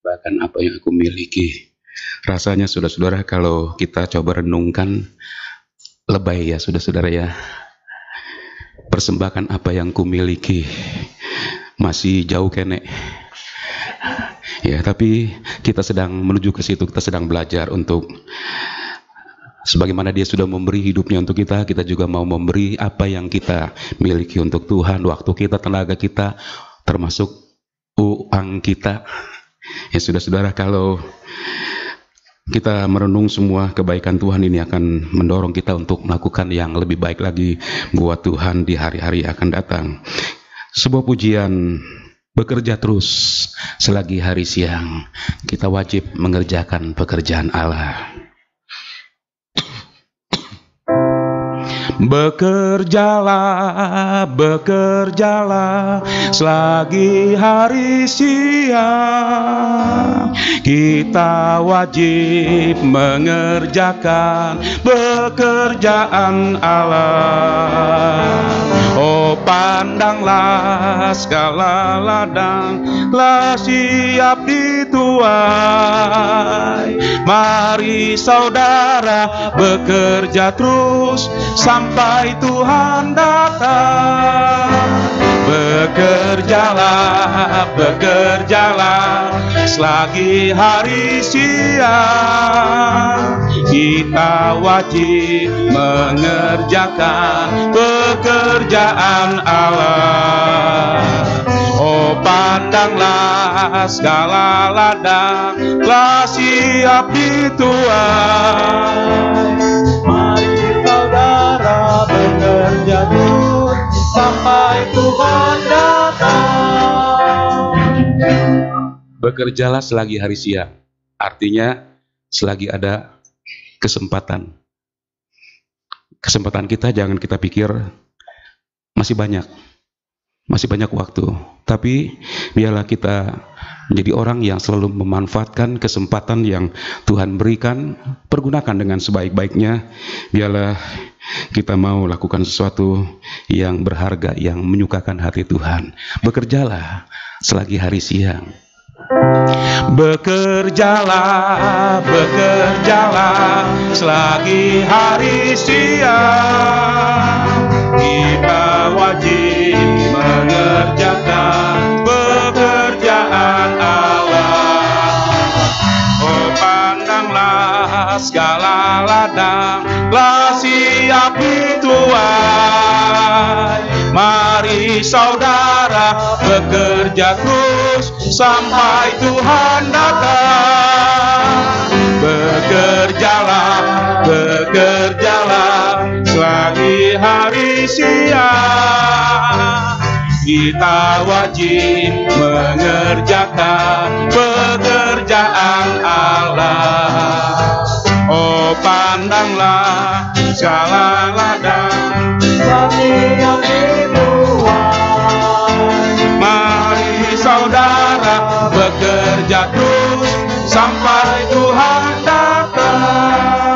Bahkan apa yang aku miliki. Rasanya saudara-saudara kalau kita coba renungkan, lebay ya saudara-saudara ya. Persembahkan apa yang kumiliki masih jauh kene. Ya, tapi kita sedang menuju ke situ, kita sedang belajar untuk sebagaimana Dia sudah memberi hidupnya untuk kita, kita juga mau memberi apa yang kita miliki untuk Tuhan, waktu kita, tenaga kita, termasuk uang kita. Ya saudara-saudara, kalau kita merenung semua kebaikan Tuhan ini akan mendorong kita untuk melakukan yang lebih baik lagi buat Tuhan di hari-hari yang akan datang. Sebuah pujian, bekerja terus selagi hari siang, kita wajib mengerjakan pekerjaan Allah. Bekerjalah, bekerjalah selagi hari siang, kita wajib mengerjakan pekerjaan Allah. Oh, pandanglah segala ladang telah siap dituai. Mari saudara bekerja terus sampai Tuhan datang. Bekerjalah, bekerjalah selagi hari siang, kita wajib mengerjakan pekerjaan Allah. Oh, pandanglah segala ladang telah siap dituai. Mari saudara bekerja terus sampai Tuhan datang. Bekerjalah selagi hari siang, artinya selagi ada kesempatan. Kesempatan kita jangan kita pikir masih banyak waktu, tapi biarlah kita menjadi orang yang selalu memanfaatkan kesempatan yang Tuhan berikan, pergunakan dengan sebaik-baiknya. Biarlah kita mau lakukan sesuatu yang berharga, yang menyukakan hati Tuhan. Bekerjalah selagi hari siang. Bekerjalah, bekerjalah selagi hari siang, kita wajib mengerjakan pekerjaan Allah. Oh, pandanglah segala ladang telah siap dituai. Mari saudara bekerja terus sampai Tuhan datang. Bekerjalah, bekerjalah selagi hari siang, kita wajib mengerjakan pekerjaan Allah. Oh, pandanglah segala ladang telah siap dituai. Mari saudara bekerja terus sampai Tuhan datang.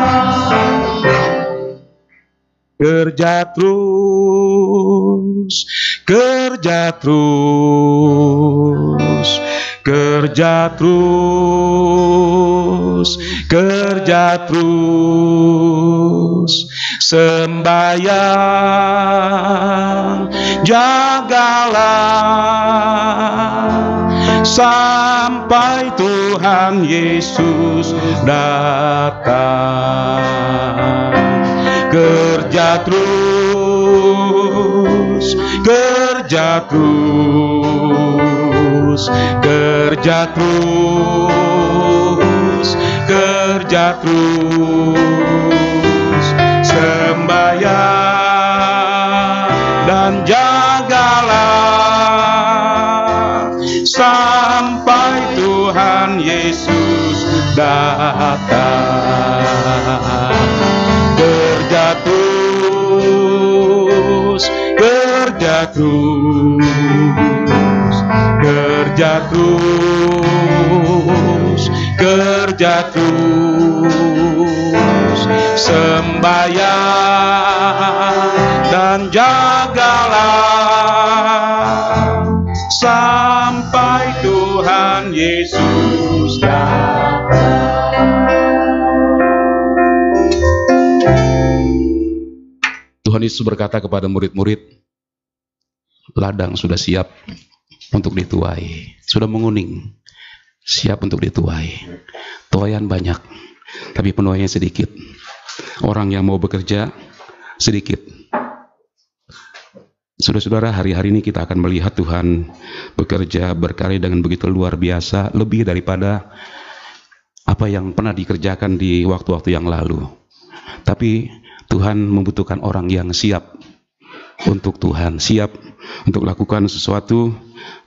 Kerja terus, kerja terus, kerja terus, kerja terus, sembahyang, jagalah sampai Tuhan Yesus datang. Kerja terus, kerja terus, kerja terus, kerja terus, sembahyang dan jagalah sampai Tuhan Yesus datang. Kerja terus, kerja terus, kerja terus, kerja terus, sembahyang dan jagalah sampai Tuhan Yesus Yesus datang. Tuhan Yesus berkata kepada murid-murid, ladang sudah siap untuk dituai, sudah menguning, siap untuk dituai. Tuaian banyak, tapi penuainya sedikit. Orang yang mau bekerja sedikit. Saudara-saudara, hari-hari ini kita akan melihat Tuhan bekerja, berkarya dengan begitu luar biasa, lebih daripada apa yang pernah dikerjakan di waktu-waktu yang lalu. Tapi Tuhan membutuhkan orang yang siap untuk Tuhan, siap untuk lakukan sesuatu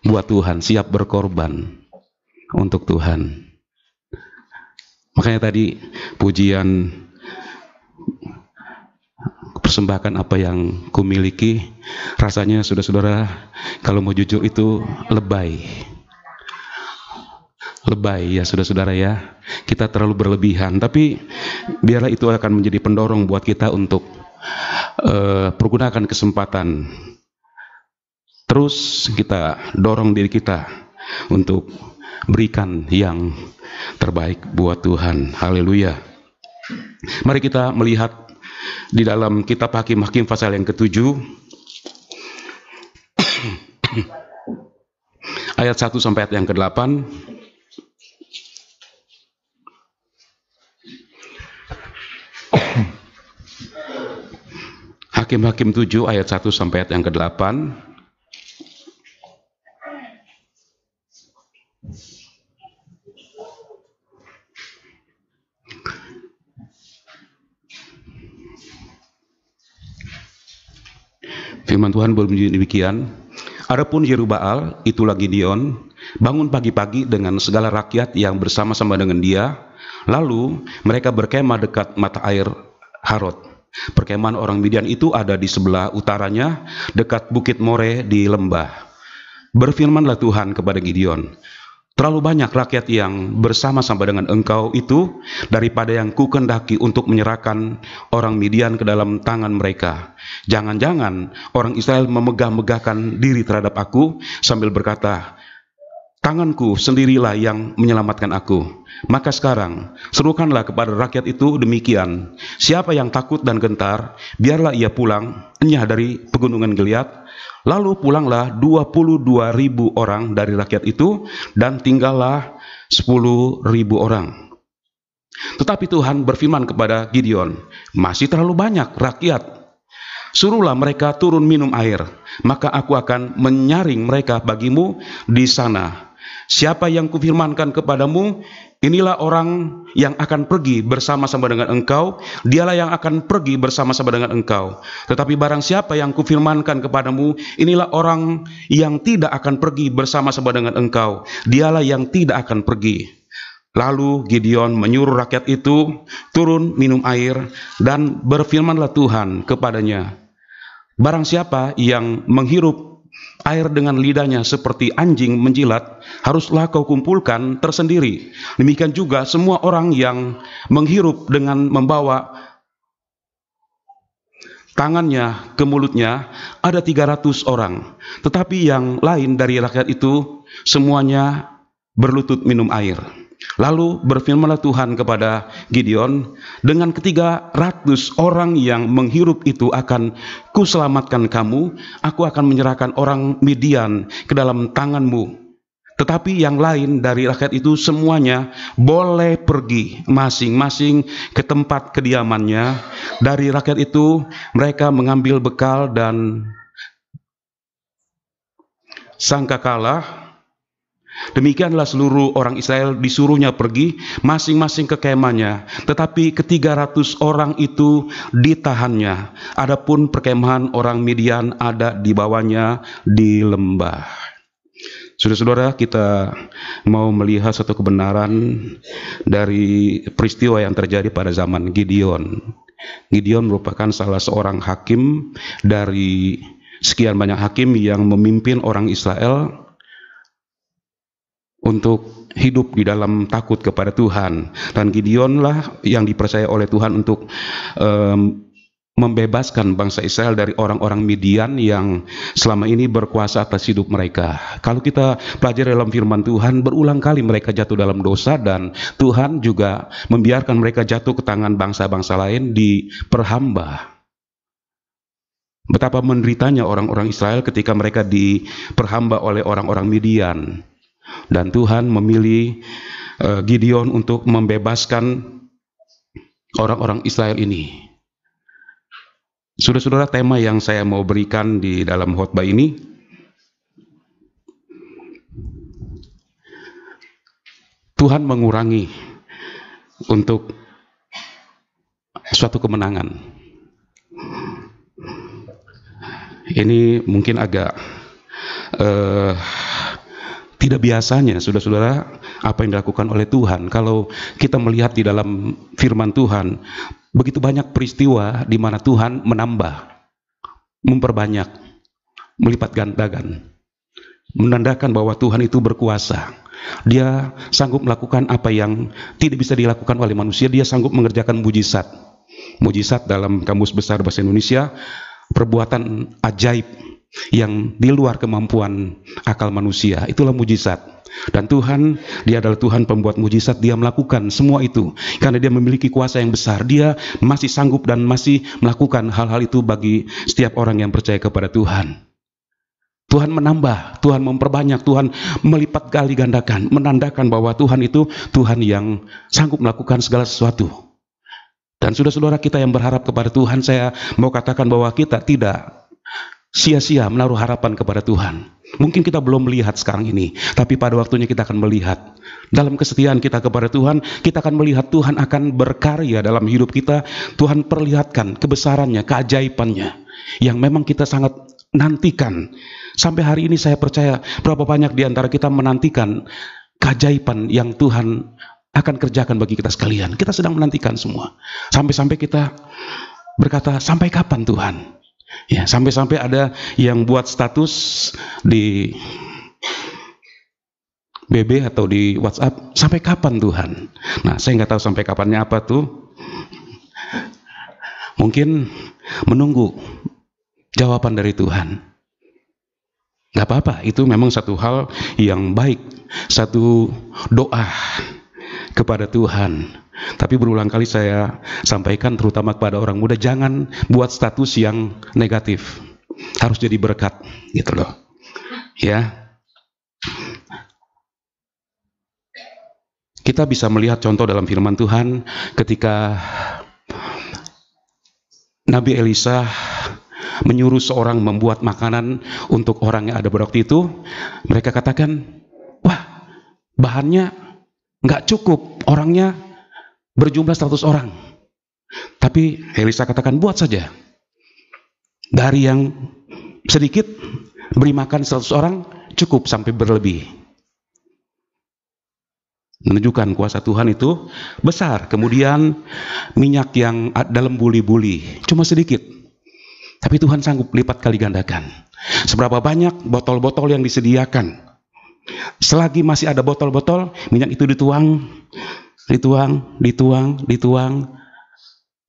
buat Tuhan, siap berkorban untuk Tuhan. Makanya tadi pujian persembahkan apa yang kumiliki, rasanya saudara-saudara, kalau mau jujur itu lebay ya saudara-saudara ya. Kita terlalu berlebihan, tapi biarlah itu akan menjadi pendorong buat kita untuk pergunakan kesempatan. Terus kita dorong diri kita untuk berikan yang terbaik buat Tuhan. Haleluya. Mari kita melihat di dalam kitab Hakim-Hakim pasal yang ke-7 ayat 1 sampai ayat yang ke-8. Hakim-Hakim 7 ayat 1 sampai ayat yang ke-8. Firman Tuhan berbunyi demikian. Adapun Yerubbaal, itulah Gideon, bangun pagi-pagi dengan segala rakyat yang bersama-sama dengan dia. Lalu mereka berkemah dekat mata air Harod. Perkemahan orang Midian itu ada di sebelah utaranya, dekat Bukit More di lembah. Berfirmanlah Tuhan kepada Gideon, terlalu banyak rakyat yang bersama-sama dengan engkau itu daripada yang kukendaki untuk menyerahkan orang Midian ke dalam tangan mereka. Jangan-jangan orang Israel memegah-megahkan diri terhadap aku sambil berkata, tanganku sendirilah yang menyelamatkan aku. Maka sekarang serukanlah kepada rakyat itu demikian, siapa yang takut dan gentar, biarlah ia pulang enyah dari pegunungan Gilead. Lalu pulanglah 22.000 orang dari rakyat itu, dan tinggallah 10.000 orang. Tetapi Tuhan berfirman kepada Gideon, masih terlalu banyak rakyat. Suruhlah mereka turun minum air, maka aku akan menyaring mereka bagimu di sana. Siapa yang kufirmankan kepadamu, inilah orang yang akan pergi bersama-sama dengan engkau, dialah yang akan pergi bersama-sama dengan engkau. Tetapi barang siapa yang kufirmankan kepadamu, inilah orang yang tidak akan pergi bersama-sama dengan engkau, dialah yang tidak akan pergi. Lalu Gideon menyuruh rakyat itu turun minum air, dan berfirmanlah Tuhan kepadanya, barang siapa yang menghirup air dengan lidahnya seperti anjing menjilat, haruslah kau kumpulkan tersendiri. Demikian juga semua orang yang menghirup dengan membawa tangannya ke mulutnya, ada 300 orang. Tetapi yang lain dari rakyat itu semuanya berlutut minum air. Lalu berfirmanlah Tuhan kepada Gideon, dengan 300 orang yang menghirup itu akan kuselamatkan kamu. Aku akan menyerahkan orang Midian ke dalam tanganmu. Tetapi yang lain dari rakyat itu semuanya boleh pergi masing-masing ke tempat kediamannya. Dari rakyat itu mereka mengambil bekal dan sangkakala. Demikianlah seluruh orang Israel disuruhnya pergi masing-masing ke kemahnya. Tetapi ke-300 orang itu ditahannya. Adapun perkemahan orang Midian ada di bawahnya di lembah. Saudara-saudara, kita mau melihat satu kebenaran dari peristiwa yang terjadi pada zaman Gideon. Gideon merupakan salah seorang hakim dari sekian banyak hakim yang memimpin orang Israel untuk hidup di dalam takut kepada Tuhan. Dan Gideonlah yang dipercaya oleh Tuhan untuk membebaskan bangsa Israel dari orang-orang Midian yang selama ini berkuasa atas hidup mereka. Kalau kita pelajari dalam firman Tuhan, berulang kali mereka jatuh dalam dosa, dan Tuhan juga membiarkan mereka jatuh ke tangan bangsa-bangsa lain, diperhamba. Betapa menderitanya orang-orang Israel ketika mereka diperhamba oleh orang-orang Midian. Dan Tuhan memilih Gideon untuk membebaskan orang-orang Israel ini. Saudara-saudara, tema yang saya mau berikan di dalam khotbah ini, Tuhan mengurangi untuk suatu kemenangan. Ini mungkin agak tidak biasanya, saudara-saudara, apa yang dilakukan oleh Tuhan. Kalau kita melihat di dalam firman Tuhan, begitu banyak peristiwa di mana Tuhan menambah, memperbanyak, melipat gandakan, menandakan bahwa Tuhan itu berkuasa. Dia sanggup melakukan apa yang tidak bisa dilakukan oleh manusia. Dia sanggup mengerjakan mujizat. Mujizat dalam Kamus Besar Bahasa Indonesia, perbuatan ajaib yang di luar kemampuan akal manusia. Itulah mujizat. Dan Tuhan, Dia adalah Tuhan pembuat mujizat. Dia melakukan semua itu karena Dia memiliki kuasa yang besar. Dia masih sanggup dan masih melakukan hal-hal itu bagi setiap orang yang percaya kepada Tuhan. Tuhan menambah, Tuhan memperbanyak, Tuhan melipat kali gandakan, menandakan bahwa Tuhan itu Tuhan yang sanggup melakukan segala sesuatu. Dan saudara-saudara kita yang berharap kepada Tuhan, saya mau katakan bahwa kita tidak sia-sia menaruh harapan kepada Tuhan. Mungkin kita belum melihat sekarang ini, tapi pada waktunya kita akan melihat. Dalam kesetiaan kita kepada Tuhan, kita akan melihat Tuhan akan berkarya dalam hidup kita. Tuhan perlihatkan kebesarannya, keajaibannya, yang memang kita sangat nantikan. Sampai hari ini saya percaya berapa banyak di antara kita menantikan keajaiban yang Tuhan akan kerjakan bagi kita sekalian. Kita sedang menantikan semua. Sampai-sampai kita berkata, sampai kapan Tuhan? Ya, sampai-sampai ada yang buat status di BB atau di WhatsApp, sampai kapan Tuhan? Nah, saya nggak tahu sampai kapannya apa tuh. Mungkin menunggu jawaban dari Tuhan. Nggak apa-apa, itu memang satu hal yang baik, satu doa kepada Tuhan. Tapi berulang kali saya sampaikan, terutama kepada orang muda, jangan buat status yang negatif. Harus jadi berkat, gitu loh. Ya. Kita bisa melihat contoh dalam firman Tuhan ketika Nabi Elisa menyuruh seorang membuat makanan untuk orang yang ada pada waktu itu. Mereka katakan, wah, bahannya nggak cukup, orangnya berjumlah 100 orang. Tapi Elisa katakan, buat saja. Dari yang sedikit, beri makan 100 orang, cukup sampai berlebih. Menunjukkan kuasa Tuhan itu besar. Kemudian minyak yang dalam buli-buli, cuma sedikit. Tapi Tuhan sanggup lipat kali gandakan. Seberapa banyak botol-botol yang disediakan. Selagi masih ada botol-botol, minyak itu dituang,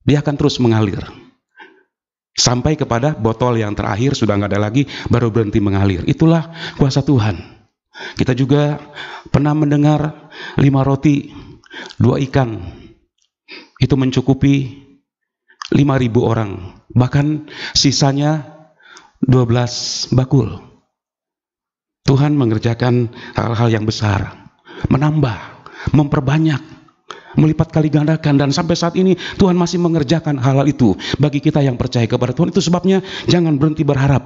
dia akan terus mengalir. Sampai kepada botol yang terakhir, sudah nggak ada lagi, baru berhenti mengalir. Itulah kuasa Tuhan. Kita juga pernah mendengar 5 roti, 2 ikan. Itu mencukupi 5.000 orang. Bahkan sisanya 12 bakul. Tuhan mengerjakan hal-hal yang besar. Menambah, memperbanyak, melipat kali gandakan, dan sampai saat ini Tuhan masih mengerjakan hal-hal itu bagi kita yang percaya kepada Tuhan. Itu sebabnya jangan berhenti berharap.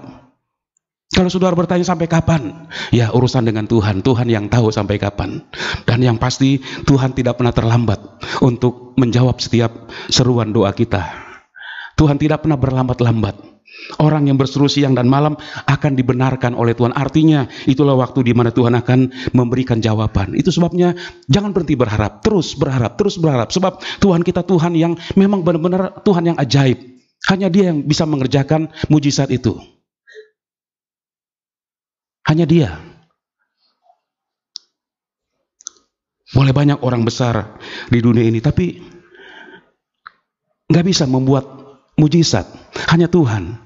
Kalau saudara bertanya sampai kapan, ya urusan dengan Tuhan. Tuhan yang tahu sampai kapan. Dan yang pasti Tuhan tidak pernah terlambat untuk menjawab setiap seruan doa kita. Tuhan tidak pernah berlambat-lambat. Orang yang berseru siang dan malam akan dibenarkan oleh Tuhan. Artinya itulah waktu di mana Tuhan akan memberikan jawaban. Itu sebabnya jangan berhenti berharap, terus berharap, terus berharap. Sebab Tuhan kita Tuhan yang memang benar-benar Tuhan yang ajaib. Hanya Dia yang bisa mengerjakan mujizat itu. Hanya Dia. Boleh banyak orang besar di dunia ini, tapi nggak bisa membuat mujizat, hanya Tuhan.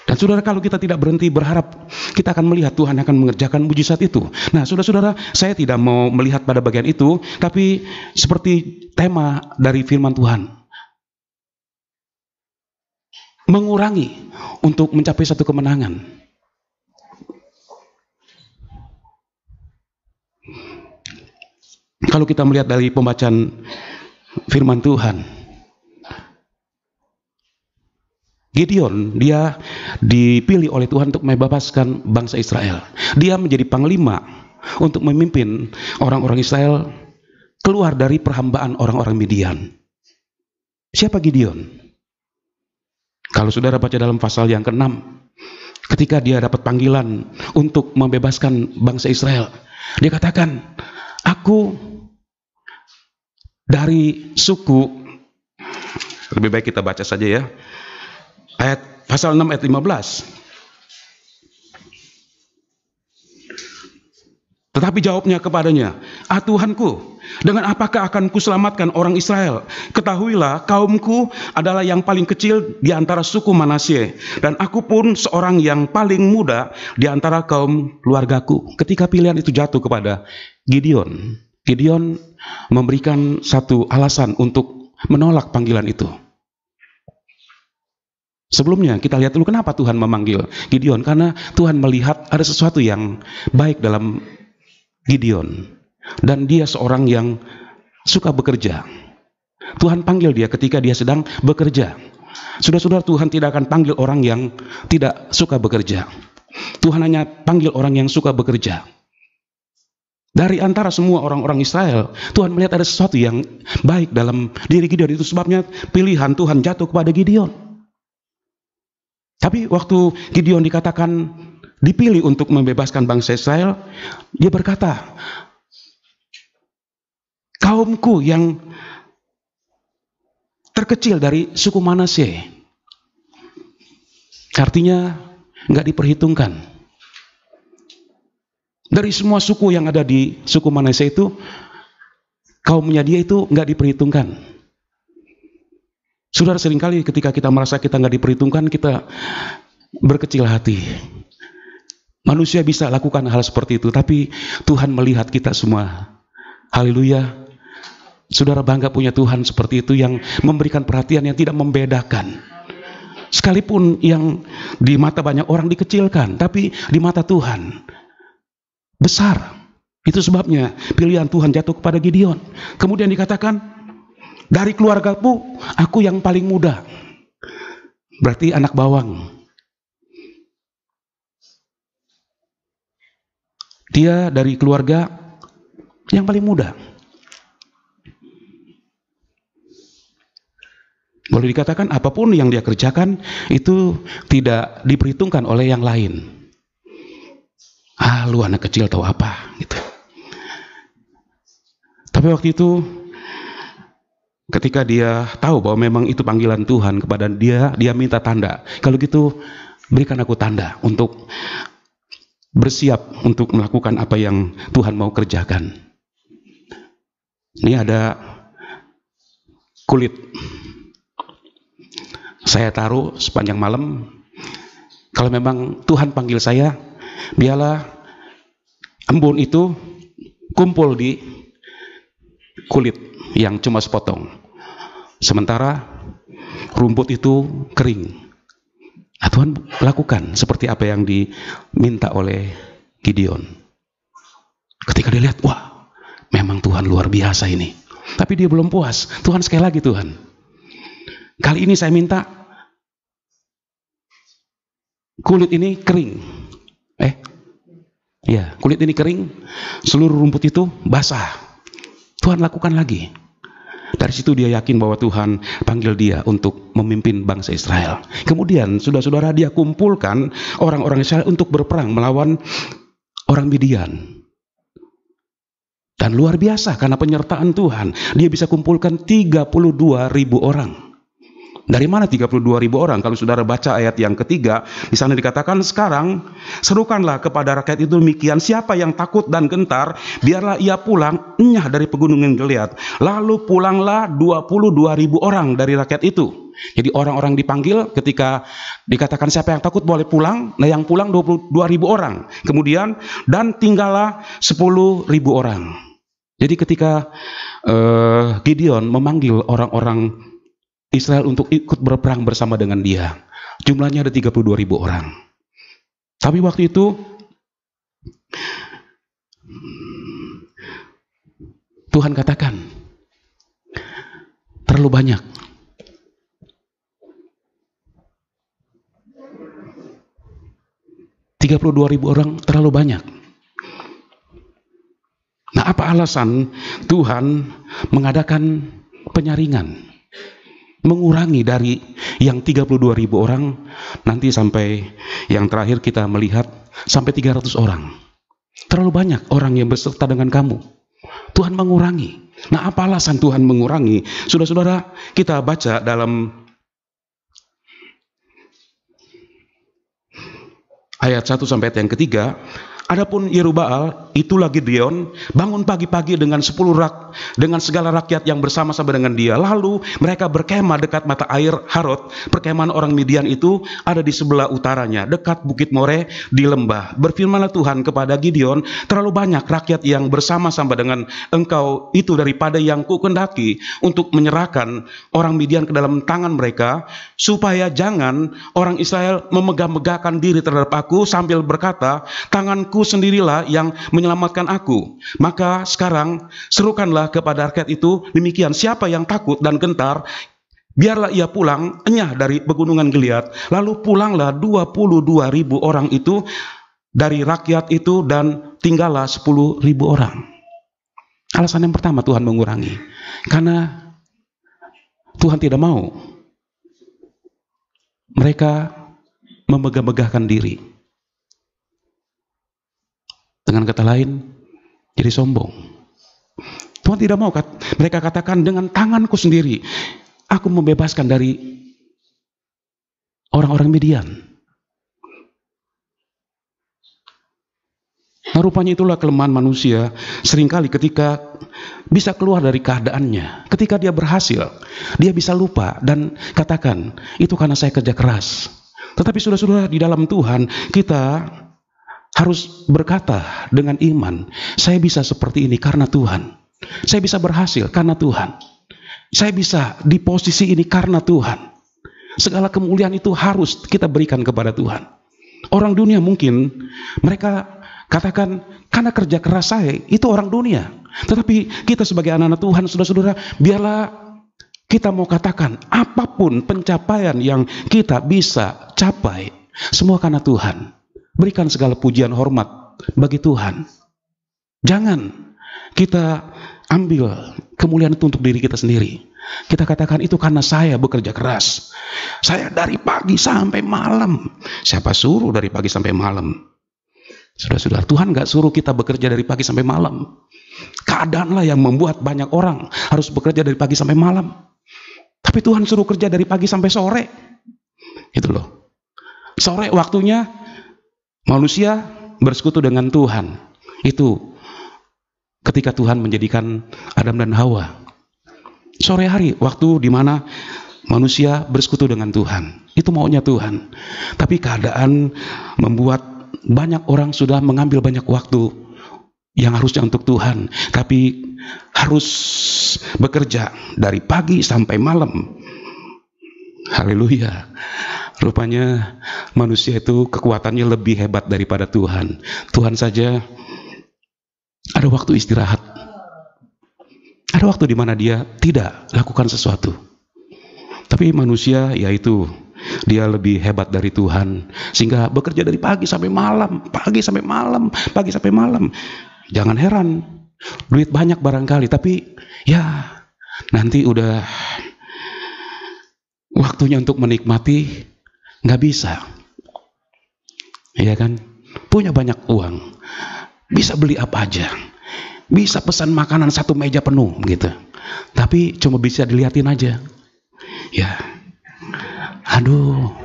Dan saudara, kalau kita tidak berhenti berharap, kita akan melihat Tuhan akan mengerjakan mujizat itu. Nah, saudara-saudara, saya tidak mau melihat pada bagian itu, tapi seperti tema dari firman Tuhan, mengurangi untuk mencapai satu kemenangan. Kalau kita melihat dari pembacaan firman Tuhan, Gideon, dia dipilih oleh Tuhan untuk membebaskan bangsa Israel. Dia menjadi panglima untuk memimpin orang-orang Israel keluar dari perhambaan orang-orang Midian. Siapa Gideon? Kalau saudara baca dalam pasal yang ke-6, ketika dia dapat panggilan untuk membebaskan bangsa Israel, dia katakan, aku dari suku, lebih baik kita baca saja ya, pasal 6 ayat 15. Tetapi jawabnya kepadanya, Tuhanku, dengan apakah akan kuselamatkan orang Israel? Ketahuilah, kaumku adalah yang paling kecil di antara suku Manasye, dan aku pun seorang yang paling muda di antara kaum keluargaku. Ketika pilihan itu jatuh kepada Gideon, Gideon memberikan satu alasan untuk menolak panggilan itu. Sebelumnya kita lihat dulu kenapa Tuhan memanggil Gideon. Karena Tuhan melihat ada sesuatu yang baik dalam Gideon, dan dia seorang yang suka bekerja. Tuhan panggil dia ketika dia sedang bekerja. Saudara-saudara, Tuhan tidak akan panggil orang yang tidak suka bekerja. Tuhan hanya panggil orang yang suka bekerja. Dari antara semua orang-orang Israel, Tuhan melihat ada sesuatu yang baik dalam diri Gideon. Itu sebabnya pilihan Tuhan jatuh kepada Gideon. Tapi waktu Gideon dikatakan dipilih untuk membebaskan bangsa Israel, dia berkata, kaumku yang terkecil dari suku Manasye. Artinya nggak diperhitungkan. Dari semua suku yang ada di suku Manasye itu, kaumnya dia itu nggak diperhitungkan. Saudara, seringkali ketika kita merasa kita nggak diperhitungkan, kita berkecil hati. Manusia bisa lakukan hal seperti itu, tapi Tuhan melihat kita semua. Haleluya. Saudara bangga punya Tuhan seperti itu, yang memberikan perhatian, yang tidak membedakan. Sekalipun yang di mata banyak orang dikecilkan, tapi di mata Tuhan besar. Itu sebabnya pilihan Tuhan jatuh kepada Gideon. Kemudian dikatakan, dari keluargaku, aku yang paling muda. Berarti anak bawang. Dia dari keluarga yang paling muda. Boleh dikatakan apapun yang dia kerjakan itu tidak diperhitungkan oleh yang lain. Lu anak kecil tahu apa gitu. Tapi waktu itu ketika dia tahu bahwa memang itu panggilan Tuhan kepada dia, dia minta tanda. Kalau gitu, berikan aku tanda untuk bersiap untuk melakukan apa yang Tuhan mau kerjakan. Ini ada kulit. Saya taruh sepanjang malam. Kalau memang Tuhan panggil saya, biarlah embun itu kumpul di kulit yang cuma sepotong. Sementara rumput itu kering. Tuhan lakukan seperti apa yang diminta oleh Gideon. Ketika dia lihat, wah, memang Tuhan luar biasa ini. Tapi dia belum puas. Tuhan, sekali lagi Tuhan, kali ini saya minta kulit ini kering. Kulit ini kering, seluruh rumput itu basah. Tuhan lakukan lagi. Dari situ dia yakin bahwa Tuhan panggil dia untuk memimpin bangsa Israel. Kemudian saudara-saudara, dia kumpulkan orang-orang Israel untuk berperang melawan orang Midian. Dan luar biasa karena penyertaan Tuhan, dia bisa kumpulkan 32.000 orang. Dari mana 32.000 orang? Kalau saudara baca ayat yang ketiga, di sana dikatakan, sekarang serukanlah kepada rakyat itu demikian, siapa yang takut dan gentar, biarlah ia pulang enyah dari pegunungan Gilead. Lalu pulanglah 22.000 orang dari rakyat itu. Jadi orang-orang dipanggil, ketika dikatakan siapa yang takut boleh pulang. Nah, yang pulang 22.000 orang. Kemudian, dan tinggallah 10.000 orang. Jadi ketika Gideon memanggil orang-orang Israel untuk ikut berperang bersama dengan dia, jumlahnya ada 32.000 orang. Tapi waktu itu Tuhan katakan, terlalu banyak. Ribu orang terlalu banyak. Nah, apa alasan Tuhan mengadakan penyaringan? Mengurangi dari yang 32.000 orang, nanti sampai yang terakhir kita melihat sampai 300 orang. Terlalu banyak orang yang berserta dengan kamu. Tuhan mengurangi. Nah, apa alasan Tuhan mengurangi? Saudara-saudara, kita baca dalam ayat 1 sampai ayat yang ketiga. Adapun Yerubbaal, itulah Gideon, bangun pagi-pagi dengan 10 rak, dengan segala rakyat yang bersama-sama dengan dia. Lalu mereka berkemah dekat mata air Harod. Perkemahan orang Midian itu ada di sebelah utaranya, dekat Bukit More di lembah. Berfirmanlah Tuhan kepada Gideon, terlalu banyak rakyat yang bersama-sama dengan engkau itu daripada yang kukendaki untuk menyerahkan orang Midian ke dalam tangan mereka, supaya jangan orang Israel memegah-megahkan diri terhadap aku sambil berkata, tanganku sendirilah yang menyelamatkan aku. Maka sekarang serukanlah kepada rakyat itu demikian, siapa yang takut dan gentar, biarlah ia pulang enyah dari pegunungan Gilead. Lalu pulanglah 22.000 orang itu dari rakyat itu, dan tinggallah 10.000 orang. Alasan yang pertama Tuhan mengurangi, karena Tuhan tidak mau mereka memegah-megahkan diri. Dengan kata lain, jadi sombong. Tuhan tidak mau mereka katakan, dengan tanganku sendiri aku membebaskan dari orang-orang Midian. Nah, rupanya itulah kelemahan manusia. Seringkali ketika bisa keluar dari keadaannya, ketika dia berhasil, dia bisa lupa dan katakan, itu karena saya kerja keras. Tetapi saudara-saudara, di dalam Tuhan kita harus berkata dengan iman, saya bisa seperti ini karena Tuhan. Saya bisa berhasil karena Tuhan. Saya bisa di posisi ini karena Tuhan. Segala kemuliaan itu harus kita berikan kepada Tuhan. Orang dunia mungkin mereka katakan, karena kerja keras saya, itu orang dunia. Tetapi kita sebagai anak-anak Tuhan, saudara-saudara, biarlah kita mau katakan, apapun pencapaian yang kita bisa capai, semua karena Tuhan. Berikan segala pujian hormat bagi Tuhan. Jangan kita ambil kemuliaan itu untuk diri kita sendiri. Kita katakan, itu karena saya bekerja keras. Saya dari pagi sampai malam. Siapa suruh dari pagi sampai malam? Saudara-saudara, Tuhan gak suruh kita bekerja dari pagi sampai malam. Keadaanlah yang membuat banyak orang harus bekerja dari pagi sampai malam. Tapi Tuhan suruh kerja dari pagi sampai sore. Itu loh. Sore waktunya manusia bersekutu dengan Tuhan. Itu ketika Tuhan menjadikan Adam dan Hawa. Sore hari, waktu di mana manusia bersekutu dengan Tuhan. Itu maunya Tuhan. Tapi keadaan membuat banyak orang sudah mengambil banyak waktu yang harusnya untuk Tuhan, tapi harus bekerja dari pagi sampai malam. Haleluya. Rupanya manusia itu kekuatannya lebih hebat daripada Tuhan. Tuhan saja ada waktu istirahat. Ada waktu di mana dia tidak lakukan sesuatu. Tapi manusia, yaitu dia lebih hebat dari Tuhan, sehingga bekerja dari pagi sampai malam, pagi sampai malam, pagi sampai malam. Jangan heran, duit banyak barangkali, tapi ya nanti udah waktunya untuk menikmati nggak bisa. Iya kan? Punya banyak uang, bisa beli apa aja, bisa pesan makanan 1 meja penuh gitu, tapi cuma bisa dilihatin aja. Ya, aduh,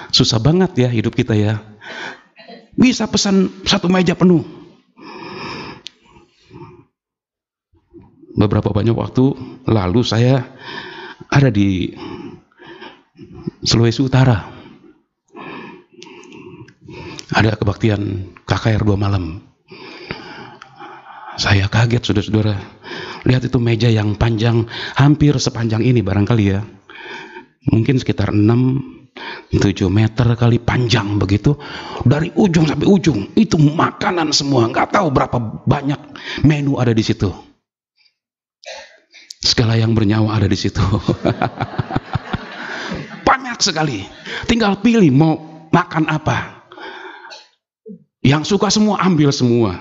susah banget ya hidup kita ya. Bisa pesan 1 meja penuh, beberapa banyak waktu lalu saya ada di Sulawesi Utara. Ada kebaktian KKR 2 malam. Saya kaget, saudara-saudara. Lihat itu meja yang panjang, hampir sepanjang ini barangkali ya. Mungkin sekitar 6-7 meter kali panjang begitu. Dari ujung sampai ujung, itu makanan semua. Nggak tahu berapa banyak menu ada di situ. Segala yang bernyawa ada di situ. Banyak sekali. Tinggal pilih mau makan apa. Yang suka semua ambil semua,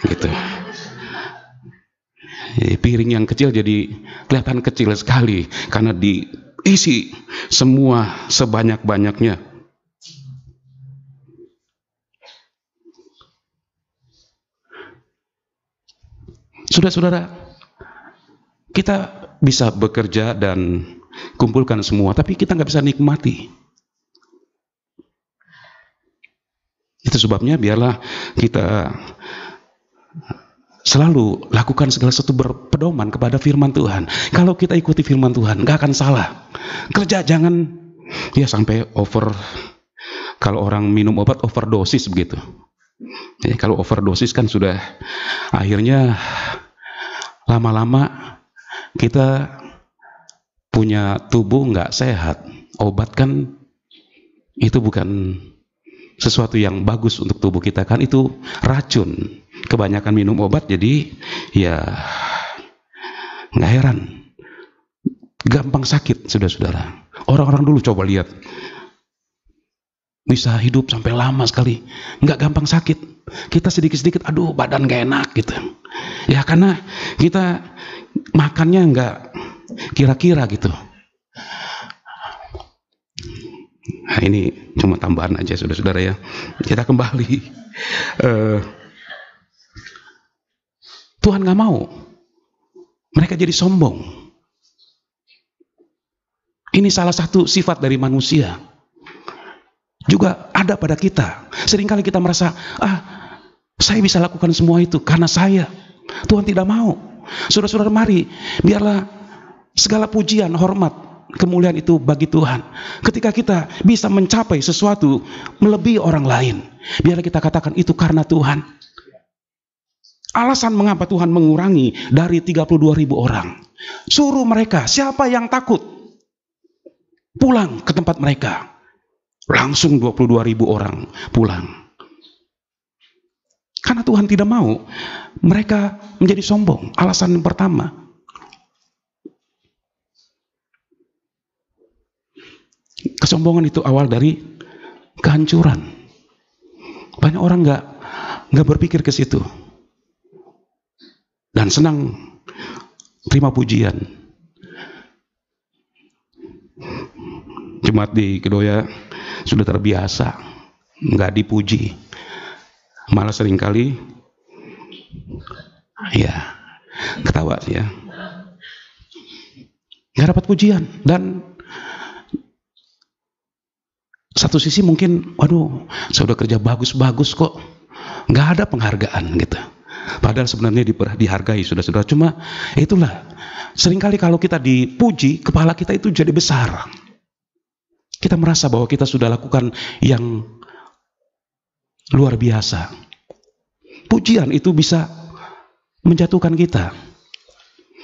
gitu. Jadi piring yang kecil jadi kelihatan kecil sekali karena diisi semua sebanyak-banyaknya. Saudara-saudara, kita bisa bekerja dan kumpulkan semua, tapi kita nggak bisa nikmati. Itu sebabnya biarlah kita selalu lakukan segala sesuatu berpedoman kepada firman Tuhan. Kalau kita ikuti firman Tuhan, nggak akan salah. Kerja jangan ya sampai over. Kalau orang minum obat overdosis begitu. Jadi kalau overdosis kan sudah akhirnya lama-lama kita punya tubuh nggak sehat. Obat kan itu bukan sesuatu yang bagus untuk tubuh kita, kan itu racun. Kebanyakan minum obat jadi ya nggak heran gampang sakit, saudara-saudara. Orang-orang dulu coba lihat bisa hidup sampai lama sekali, nggak gampang sakit. Kita sedikit-sedikit aduh badan gak enak gitu ya, karena kita makannya nggak kira-kira gitu. Nah, ini cuma tambahan aja, saudara-saudara ya. Kita kembali. Tuhan nggak mau mereka jadi sombong. Ini salah satu sifat dari manusia. Juga ada pada kita. Seringkali kita merasa, saya bisa lakukan semua itu karena saya. Tuhan tidak mau. Saudara-saudara, mari biarlah segala pujian, hormat, kemuliaan itu bagi Tuhan. Ketika kita bisa mencapai sesuatu melebihi orang lain, biarlah kita katakan itu karena Tuhan. Alasan mengapa Tuhan mengurangi dari 32.000 orang. Suruh mereka, siapa yang takut, pulang ke tempat mereka. Langsung 22.000 orang pulang. Karena Tuhan tidak mau mereka menjadi sombong. Alasan yang pertama. Kesombongan itu awal dari kehancuran. Banyak orang nggak berpikir ke situ. Dan senang terima pujian. Jemaat di Kedoya sudah terbiasa nggak dipuji, malah seringkali ya ketawa ya, nggak dapat pujian. Dan satu sisi mungkin, waduh, saya udah kerja bagus-bagus kok, nggak ada penghargaan gitu. Padahal sebenarnya dihargai, saudara-saudara. Cuma itulah, seringkali kalau kita dipuji, kepala kita itu jadi besar. Kita merasa bahwa kita sudah lakukan yang luar biasa. Pujian itu bisa menjatuhkan kita.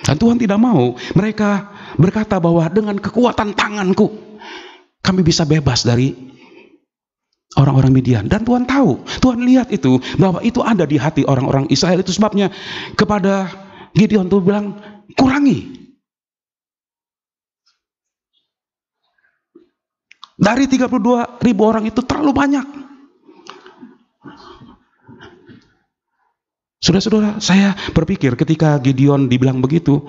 Dan Tuhan tidak mau mereka berkata bahwa dengan kekuatan tanganku, kami bisa bebas dari orang-orang Midian. Dan Tuhan tahu, Tuhan lihat itu, bahwa itu ada di hati orang-orang Israel. Itu sebabnya kepada Gideon Tuhan bilang, kurangi. Dari 32.000 orang itu terlalu banyak. Saudara-saudara, saya berpikir ketika Gideon dibilang begitu,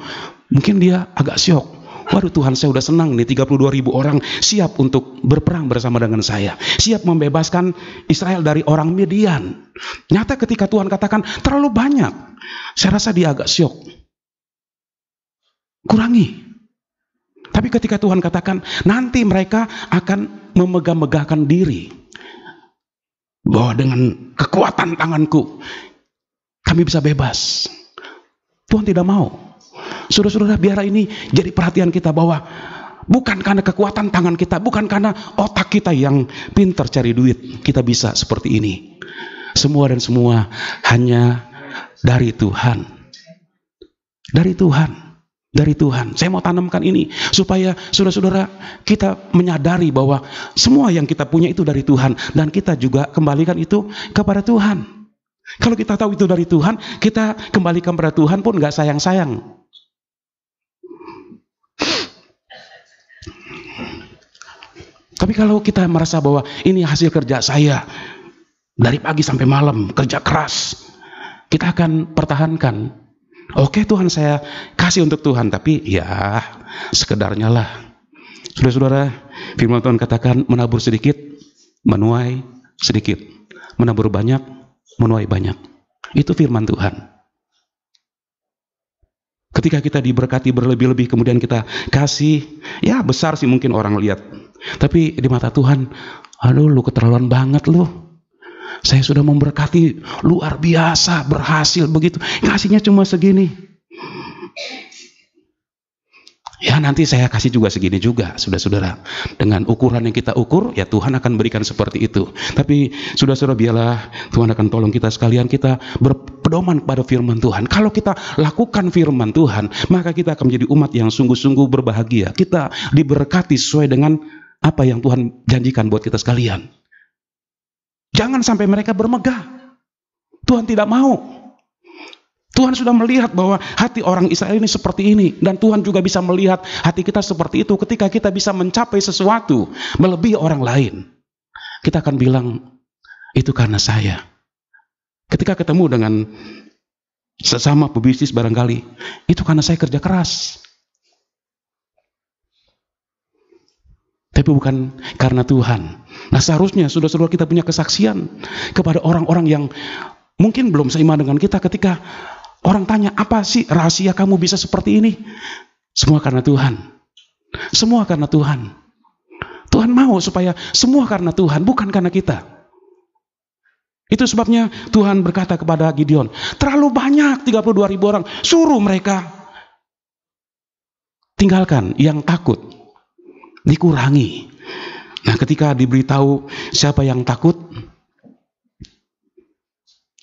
mungkin dia agak syok. Waduh, Tuhan, saya udah senang nih, 32.000 orang siap untuk berperang bersama dengan saya. Siap membebaskan Israel dari orang Midian. Nyata ketika Tuhan katakan terlalu banyak, saya rasa dia agak syok. Kurangi. Tapi ketika Tuhan katakan nanti mereka akan memegah-megahkan diri, bahwa dengan kekuatan tanganku kami bisa bebas. Tuhan tidak mau. Saudara-saudara, biar ini jadi perhatian kita bahwa bukan karena kekuatan tangan kita, bukan karena otak kita yang pintar cari duit, kita bisa seperti ini. Semua dan semua hanya dari Tuhan. Dari Tuhan. Dari Tuhan. Saya mau tanamkan ini supaya saudara-saudara kita menyadari bahwa semua yang kita punya itu dari Tuhan, dan kita juga kembalikan itu kepada Tuhan. Kalau kita tahu itu dari Tuhan, kita kembalikan kepada Tuhan pun nggak sayang-sayang. Tapi kalau kita merasa bahwa ini hasil kerja saya, dari pagi sampai malam, kerja keras, kita akan pertahankan. Oke Tuhan, saya kasih untuk Tuhan, tapi ya sekedarnya lah. Saudara-saudara, firman Tuhan katakan, menabur sedikit, menuai sedikit. Menabur banyak, menuai banyak. Itu firman Tuhan. Ketika kita diberkati berlebih-lebih, kemudian kita kasih, ya besar sih mungkin orang lihat. Tapi di mata Tuhan, aduh lu keterlaluan banget lu. Saya sudah memberkati luar biasa, berhasil begitu. Kasihnya cuma segini. Ya nanti saya kasih juga segini juga, saudara-saudara. Dengan ukuran yang kita ukur, ya Tuhan akan berikan seperti itu. Tapi saudara-saudara, biarlah Tuhan akan tolong kita sekalian, kita berpedoman pada firman Tuhan. Kalau kita lakukan firman Tuhan, maka kita akan menjadi umat yang sungguh-sungguh berbahagia. Kita diberkati sesuai dengan apa yang Tuhan janjikan buat kita sekalian. Jangan sampai mereka bermegah. Tuhan tidak mau. Tuhan sudah melihat bahwa hati orang Israel ini seperti ini, dan Tuhan juga bisa melihat hati kita seperti itu. Ketika kita bisa mencapai sesuatu melebihi orang lain, kita akan bilang, itu karena saya. Ketika ketemu dengan sesama pebisnis barangkali, itu karena saya kerja keras. Tapi bukan karena Tuhan. Nah seharusnya saudara-saudara kita punya kesaksian kepada orang-orang yang mungkin belum seiman dengan kita. Ketika orang tanya, apa sih rahasia kamu bisa seperti ini? Semua karena Tuhan. Semua karena Tuhan. Tuhan mau supaya semua karena Tuhan, bukan karena kita. Itu sebabnya Tuhan berkata kepada Gideon, terlalu banyak 32.000 orang, suruh mereka tinggalkan yang takut, dikurangi. Nah ketika diberitahu siapa yang takut,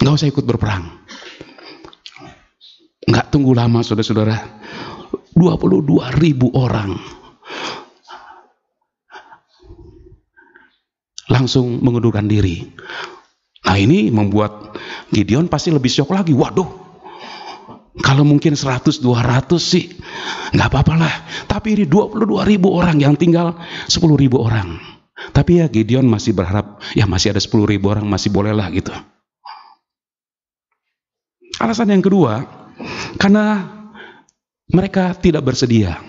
nggak usah ikut berperang. Nggak tunggu lama saudara-saudara, 22.000 orang langsung mengundurkan diri. Nah ini membuat Gideon pasti lebih syok lagi. Waduh, kalau mungkin 100-200 sih nggak apa-apa lah. Tapi ini 22.000 orang yang tinggal 10.000 orang. Tapi ya Gideon masih berharap, ya masih ada 10.000 orang, masih boleh lah gitu. Alasan yang kedua, karena mereka tidak bersedia.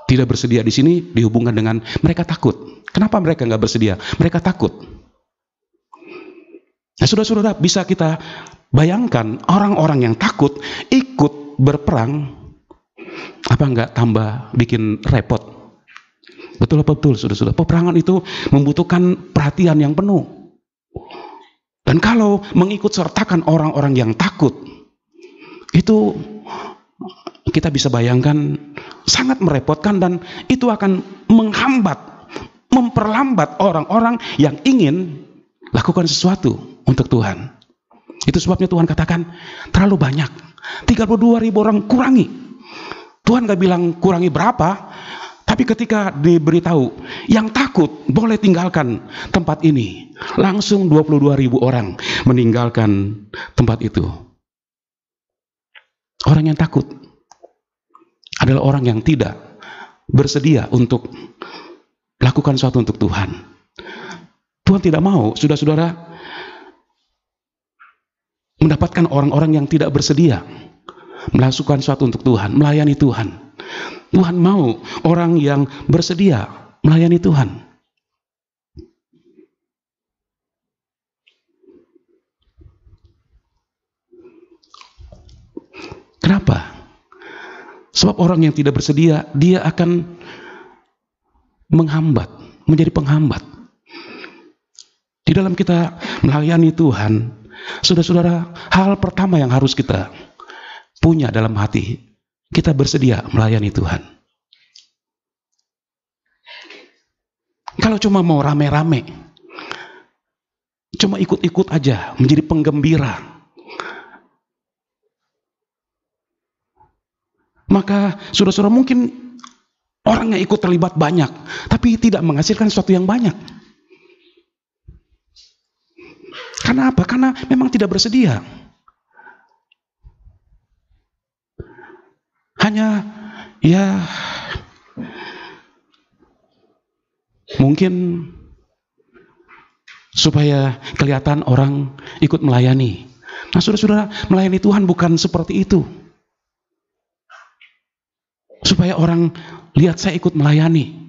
Tidak bersedia di sini dihubungkan dengan mereka takut. Kenapa mereka nggak bersedia? Mereka takut. Nah, saudara-saudara, bisa kita bayangkan orang-orang yang takut ikut berperang, apa nggak tambah bikin repot? Betul apa betul, saudara-saudara? Peperangan itu membutuhkan perhatian yang penuh. Dan kalau mengikut sertakan orang-orang yang takut, itu kita bisa bayangkan sangat merepotkan, dan itu akan menghambat, memperlambat orang-orang yang ingin lakukan sesuatu untuk Tuhan. Itu sebabnya Tuhan katakan terlalu banyak, 32.000 orang, kurangi. Tuhan gak bilang kurangi berapa, tapi ketika diberitahu yang takut boleh tinggalkan tempat ini, langsung 22.000 orang meninggalkan tempat itu. Orang yang takut adalah orang yang tidak bersedia untuk lakukan sesuatu untuk Tuhan. Tuhan tidak mau saudara-saudara mendapatkan orang-orang yang tidak bersedia melakukan sesuatu untuk Tuhan, melayani Tuhan. Tuhan mau orang yang bersedia melayani Tuhan. Kenapa? Sebab orang yang tidak bersedia, dia akan menghambat, menjadi penghambat. Di dalam kita melayani Tuhan, saudara-saudara, hal pertama yang harus kita punya dalam hati, kita bersedia melayani Tuhan. Kalau cuma mau rame-rame, cuma ikut-ikut aja, menjadi penggembira, maka saudara-saudara mungkin orang yang ikut terlibat banyak, tapi tidak menghasilkan sesuatu yang banyak. Karena apa? Karena memang tidak bersedia. Hanya ya mungkin supaya kelihatan orang ikut melayani. Nah, saudara-saudara, melayani Tuhan bukan seperti itu. Supaya orang lihat saya ikut melayani.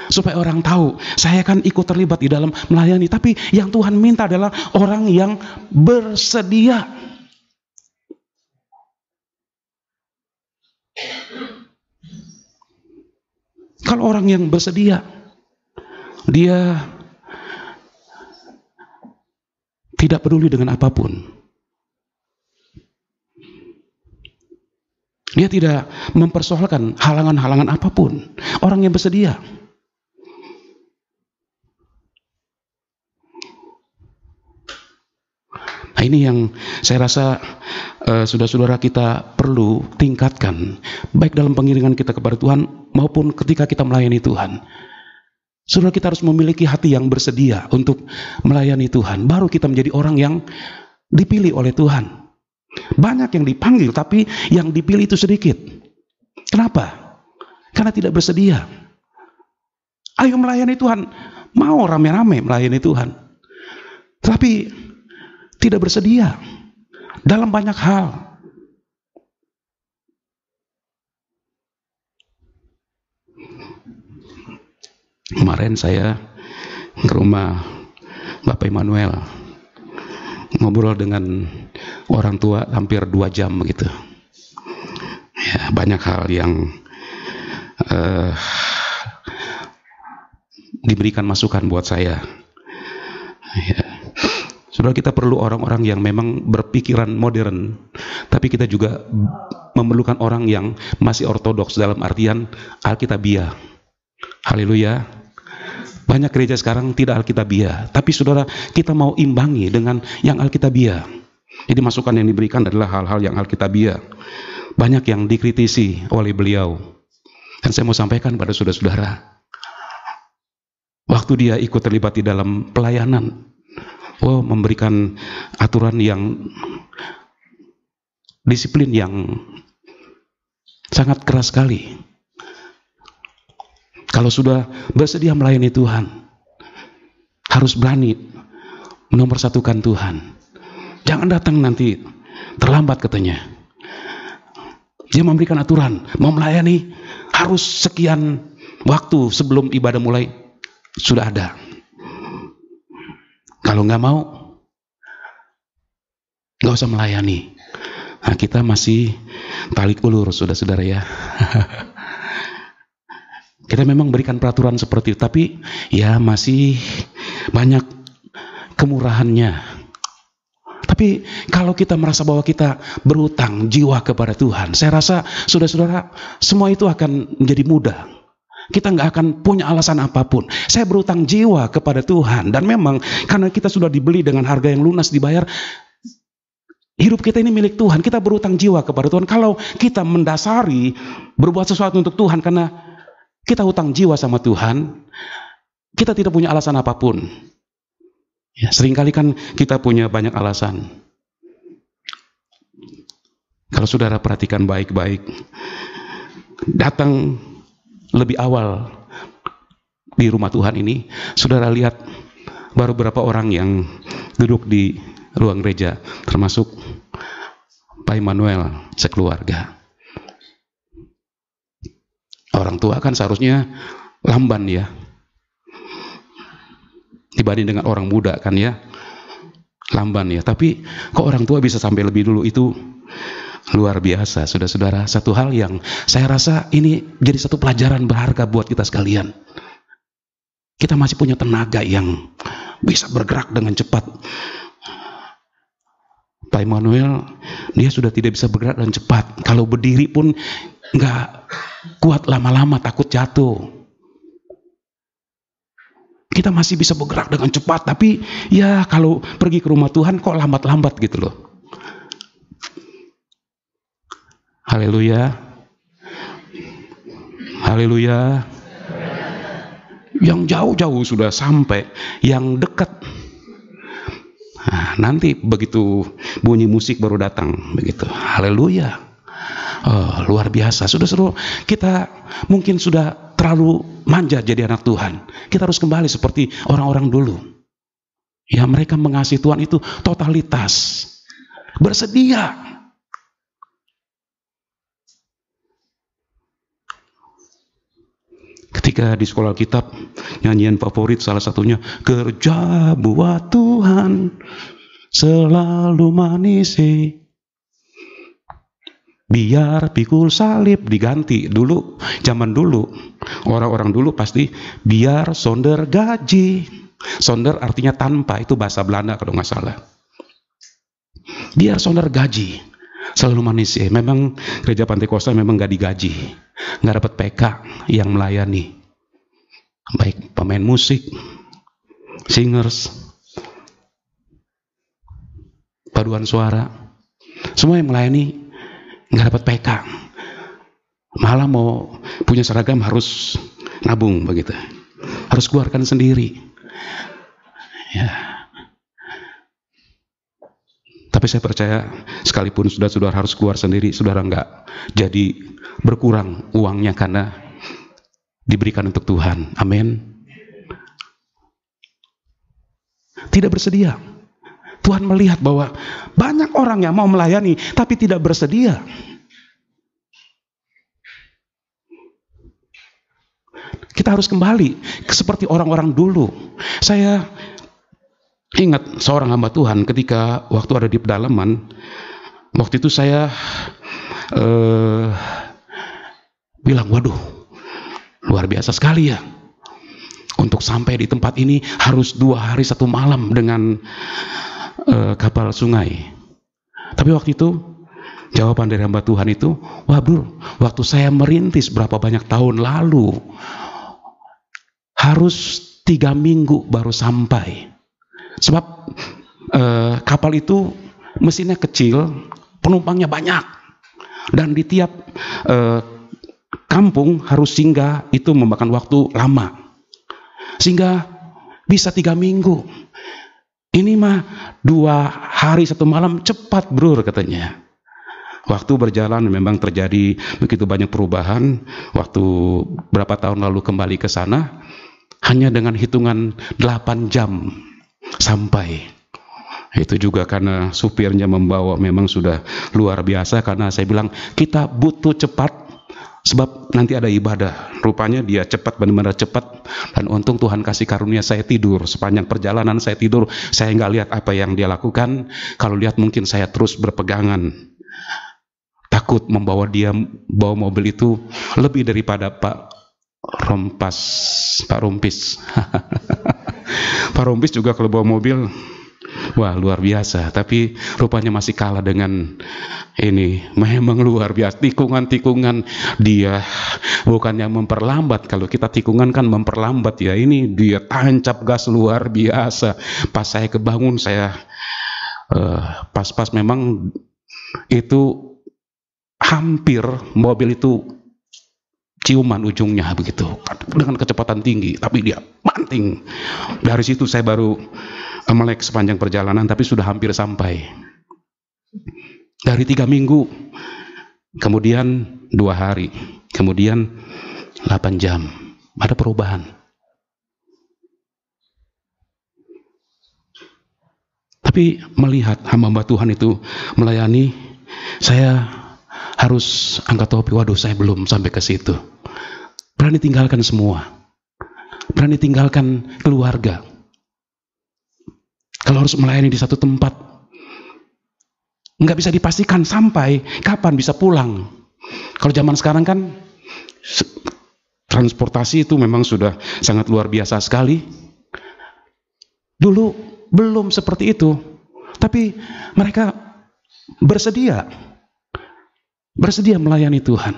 Supaya orang tahu saya kan ikut terlibat di dalam melayani. Tapi yang Tuhan minta adalah orang yang bersedia. Kalau orang yang bersedia, dia tidak peduli dengan apapun. Dia tidak mempersoalkan halangan-halangan apapun. Orang yang bersedia. Nah, ini yang saya rasa saudara-saudara kita perlu tingkatkan, baik dalam pengiringan kita kepada Tuhan maupun ketika kita melayani Tuhan. Saudara, kita harus memiliki hati yang bersedia untuk melayani Tuhan. Baru kita menjadi orang yang dipilih oleh Tuhan. Banyak yang dipanggil, tapi yang dipilih itu sedikit. Kenapa? Karena tidak bersedia. Ayo melayani Tuhan, mau rame-rame melayani Tuhan, tapi tidak bersedia dalam banyak hal. Kemarin saya ke rumah Bapak Immanuel, ngobrol dengan orang tua hampir 2 jam begitu. Ya, banyak hal yang diberikan masukan buat saya. Ya. Saudara, kita perlu orang-orang yang memang berpikiran modern, tapi kita juga memerlukan orang yang masih ortodoks dalam artian Alkitabiah. Haleluya. Banyak gereja sekarang tidak Alkitabiah, tapi saudara, kita mau imbangi dengan yang Alkitabiah. Jadi masukan yang diberikan adalah hal-hal yang Alkitabiah. Banyak yang dikritisi oleh beliau. Dan saya mau sampaikan pada saudara-saudara, waktu dia ikut terlibat di dalam pelayanan, memberikan aturan yang disiplin yang sangat keras sekali. Kalau sudah bersedia melayani Tuhan, harus berani menomorsatukan Tuhan. Jangan datang nanti terlambat katanya. Dia memberikan aturan, mau melayani harus sekian waktu sebelum ibadah mulai sudah ada. Kalau nggak mau, nggak usah melayani. Nah, kita masih talik ulur, saudara-saudara ya. Kita memang berikan peraturan seperti itu, tapi ya masih banyak kemurahannya. Tapi kalau kita merasa bahwa kita berhutang jiwa kepada Tuhan, saya rasa saudara-saudara semua itu akan menjadi mudah. Kita nggak akan punya alasan apapun. Saya berhutang jiwa kepada Tuhan, dan memang karena kita sudah dibeli dengan harga yang lunas dibayar, hidup kita ini milik Tuhan. Kita berhutang jiwa kepada Tuhan. Kalau kita mendasari berbuat sesuatu untuk Tuhan karena kita hutang jiwa sama Tuhan, kita tidak punya alasan apapun. Ya, seringkali kan kita punya banyak alasan. Kalau saudara perhatikan baik-baik, datang lebih awal di rumah Tuhan ini, saudara lihat baru berapa orang yang duduk di ruang gereja, termasuk Pak Immanuel sekeluarga. Orang tua kan seharusnya lamban ya, dibanding dengan orang muda kan ya, lamban ya. Tapi kok orang tua bisa sampai lebih dulu, itu luar biasa, saudara-saudara. Satu hal yang saya rasa ini jadi satu pelajaran berharga buat kita sekalian. Kita masih punya tenaga yang bisa bergerak dengan cepat. Pak Immanuel, dia sudah tidak bisa bergerak dan cepat. Kalau berdiri pun nggak kuat lama-lama, takut jatuh. Kita masih bisa bergerak dengan cepat, tapi ya kalau pergi ke rumah Tuhan kok lambat-lambat gitu loh. Haleluya. Haleluya. Yang jauh-jauh sudah sampai, yang dekat. Nah, nanti begitu bunyi musik baru datang, begitu. Haleluya. Oh, luar biasa. Saudara-saudara, kita mungkin sudah terlalu manja jadi anak Tuhan. Kita harus kembali seperti orang-orang dulu. Ya, mereka mengasihi Tuhan itu totalitas. Bersedia. Ketika di sekolah kitab, nyanyian favorit salah satunya, kerja buat Tuhan selalu manis, biar pikul salib diganti. Dulu, zaman dulu, orang-orang dulu pasti biar sonder gaji. Sonder artinya tanpa, itu bahasa Belanda kalau nggak salah. Biar sonder gaji selalu manis. Memang gereja Pantai Kosta memang nggak digaji, nggak dapat PK yang melayani, baik pemain musik, singers, paduan suara, semua yang melayani nggak dapat PK. Malah mau punya seragam harus nabung begitu, harus keluarkan sendiri. Ya. Tapi saya percaya sekalipun saudara harus keluar sendiri, saudara nggak jadi berkurang uangnya karena diberikan untuk Tuhan. Amin. Tidak bersedia. Tuhan melihat bahwa banyak orang yang mau melayani tapi tidak bersedia. Kita harus kembali seperti orang-orang dulu. Saya ingat seorang hamba Tuhan ketika waktu ada di pedalaman. Waktu itu saya bilang, waduh, luar biasa sekali ya. Untuk sampai di tempat ini harus 2 hari 1 malam dengan kapal sungai. Tapi waktu itu jawaban dari hamba Tuhan itu, wah bro, waktu saya merintis berapa banyak tahun lalu, harus 3 minggu baru sampai. Sebab kapal itu mesinnya kecil, penumpangnya banyak, dan di tiap kampung harus singgah, itu memakan waktu lama, sehingga bisa 3 minggu. Ini mah 2 hari 1 malam cepat bro katanya. Waktu berjalan memang terjadi begitu banyak perubahan. Waktu berapa tahun lalu kembali ke sana, hanya dengan hitungan 8 jam sampai. Itu juga karena supirnya membawa memang sudah luar biasa. Karena saya bilang kita butuh cepat, sebab nanti ada ibadah. Rupanya dia cepat, benar-benar cepat. Dan untung Tuhan kasih karunia saya tidur. Sepanjang perjalanan saya tidur. Saya nggak lihat apa yang dia lakukan. Kalau lihat mungkin saya terus berpegangan. Takut membawa dia, bawa mobil itu lebih daripada Pak Rompis. Pak Rompis juga kalau bawa mobil, wah luar biasa. Tapi rupanya masih kalah dengan ini. Memang luar biasa. Tikungan-tikungan dia bukannya memperlambat. Kalau kita tikungan kan memperlambat ya. Ini dia tancap gas luar biasa. Pas saya kebangun, saya pas-pas memang itu hampir mobil itu ciuman ujungnya begitu dengan kecepatan tinggi, tapi dia banting. Dari situ saya baru melek sepanjang perjalanan, tapi sudah hampir sampai. Dari 3 minggu, kemudian 2 hari, kemudian 8 jam, ada perubahan. Tapi melihat hamba Tuhan itu melayani, saya harus angkat topi. Waduh, saya belum sampai ke situ. Berani tinggalkan semua, berani tinggalkan keluarga. Kalau harus melayani di satu tempat, nggak bisa dipastikan sampai kapan bisa pulang. Kalau zaman sekarang kan transportasi itu memang sudah sangat luar biasa sekali. Dulu belum seperti itu, tapi mereka bersedia melayani Tuhan.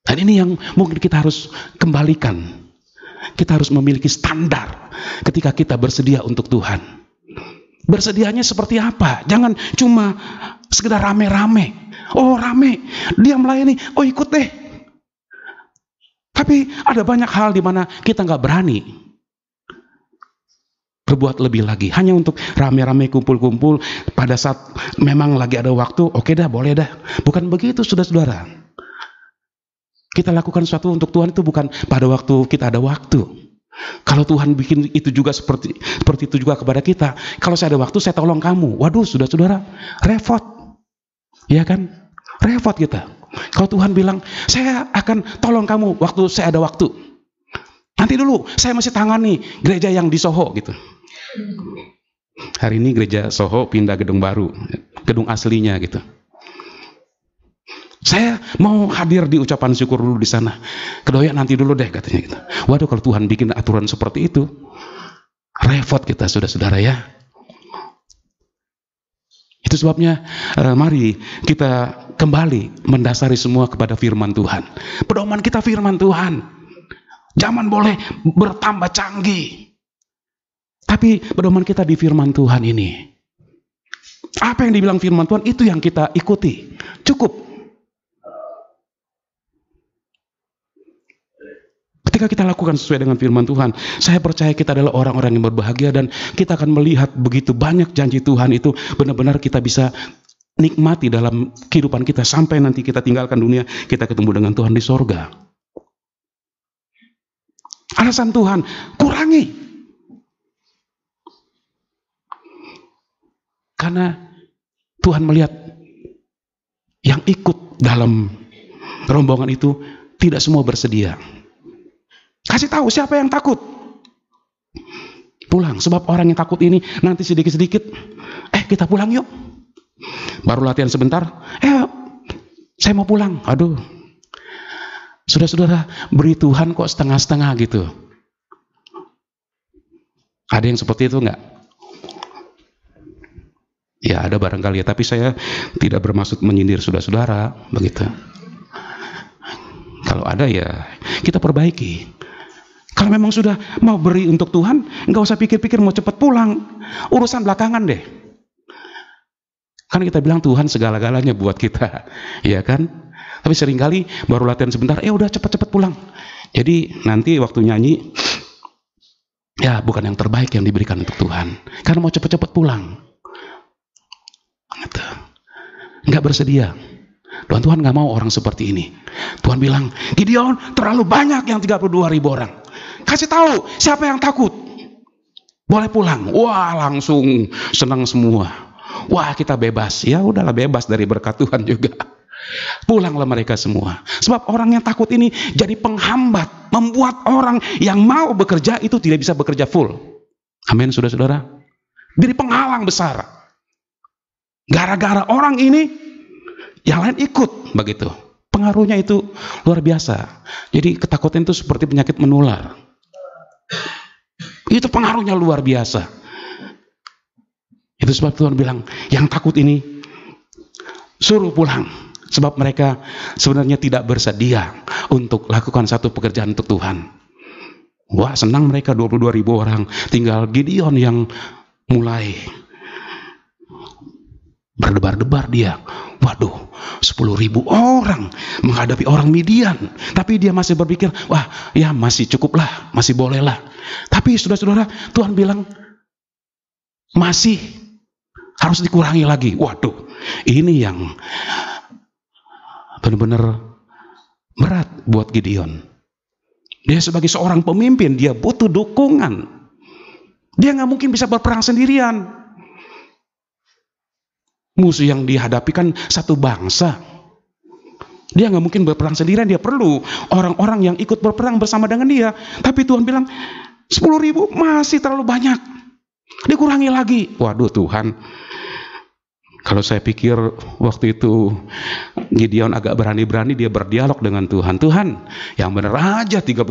Dan ini yang mungkin kita harus kembalikan. Kita harus memiliki standar ketika kita bersedia untuk Tuhan. Bersedianya seperti apa? Jangan cuma sekedar rame-rame. Oh rame, dia melayani, oh ikut deh. Tapi ada banyak hal di mana kita nggak berani berbuat lebih lagi. Hanya untuk rame-rame kumpul-kumpul pada saat memang lagi ada waktu, oke dah, boleh dah. Bukan begitu, saudara-saudara. Kita lakukan sesuatu untuk Tuhan itu bukan pada waktu kita ada waktu. Kalau Tuhan bikin itu juga seperti itu juga kepada kita. Kalau saya ada waktu, saya tolong kamu. Waduh, saudara-saudara, repot. Ya kan? Repot kita. Kalau Tuhan bilang, saya akan tolong kamu waktu saya ada waktu. Nanti dulu, saya masih tangani gereja yang di Soho gitu. Hari ini gereja Soho pindah gedung baru, gedung aslinya gitu. Saya mau hadir di ucapan syukur dulu di sana. Kedoya nanti dulu deh katanya gitu. Waduh, kalau Tuhan bikin aturan seperti itu, repot kita saudara-saudara ya. Itu sebabnya mari kita kembali mendasari semua kepada firman Tuhan. Pedoman kita firman Tuhan. Zaman boleh bertambah canggih, tapi pedoman kita di firman Tuhan ini. Apa yang dibilang firman Tuhan itu yang kita ikuti. Cukup. Ketika kita lakukan sesuai dengan firman Tuhan, saya percaya kita adalah orang-orang yang berbahagia dan kita akan melihat begitu banyak janji Tuhan itu benar-benar kita bisa nikmati dalam kehidupan kita sampai nanti kita tinggalkan dunia, kita ketemu dengan Tuhan di sorga. Alasan Tuhan, kurangi. Karena Tuhan melihat yang ikut dalam rombongan itu tidak semua bersedia. Kasih tahu siapa yang takut. Pulang, sebab orang yang takut ini nanti sedikit-sedikit, kita pulang yuk. Baru latihan sebentar, saya mau pulang. Aduh, saudara-saudara, beri Tuhan kok setengah-setengah gitu. Ada yang seperti itu enggak? Ya ada barangkali ya, tapi saya tidak bermaksud menyindir saudara-saudara, begitu. Kalau ada ya kita perbaiki. Kalau memang sudah mau beri untuk Tuhan, nggak usah pikir-pikir mau cepat pulang. Urusan belakangan deh. Kan kita bilang Tuhan segala-galanya buat kita, ya kan? Tapi seringkali baru latihan sebentar, udah cepat-cepat pulang. Jadi nanti waktu nyanyi, ya bukan yang terbaik yang diberikan untuk Tuhan. Karena mau cepat-cepat pulang. Gitu. Nggak bersedia. Dan Tuhan nggak mau orang seperti ini. Tuhan bilang, Gideon terlalu banyak yang 32.000 orang. Kasih tahu siapa yang takut. Boleh pulang. Wah, langsung senang semua. Wah, kita bebas. Ya udahlah, bebas dari berkat Tuhan juga. Pulanglah mereka semua. Sebab orang yang takut ini jadi penghambat, membuat orang yang mau bekerja itu tidak bisa bekerja full. Amin, saudara-saudara. Jadi penghalang besar. Gara-gara orang ini, yang lain ikut begitu. Pengaruhnya itu luar biasa. Jadi ketakutan itu seperti penyakit menular. Itu pengaruhnya luar biasa. Itu sebab Tuhan bilang, yang takut ini suruh pulang. Sebab mereka sebenarnya tidak bersedia untuk lakukan satu pekerjaan untuk Tuhan. Wah, senang mereka 22.000 orang. Tinggal Gideon yang mulai berdebar-debar dia. Waduh, 10.000 orang menghadapi orang Midian. Tapi dia masih berpikir, wah ya masih cukup lah, masih boleh lah. Tapi saudara-saudara, Tuhan bilang masih harus dikurangi lagi. Waduh, ini yang benar-benar berat buat Gideon. Dia sebagai seorang pemimpin, dia butuh dukungan. Dia nggak mungkin bisa berperang sendirian. Musuh yang dihadapi kan satu bangsa. Dia nggak mungkin berperang sendirian, dia perlu orang-orang yang ikut berperang bersama dengan dia. Tapi Tuhan bilang 10.000 masih terlalu banyak, dikurangi lagi. Waduh Tuhan, kalau saya pikir waktu itu Gideon agak berani-berani dia berdialog dengan Tuhan. Tuhan, yang benar aja 32.000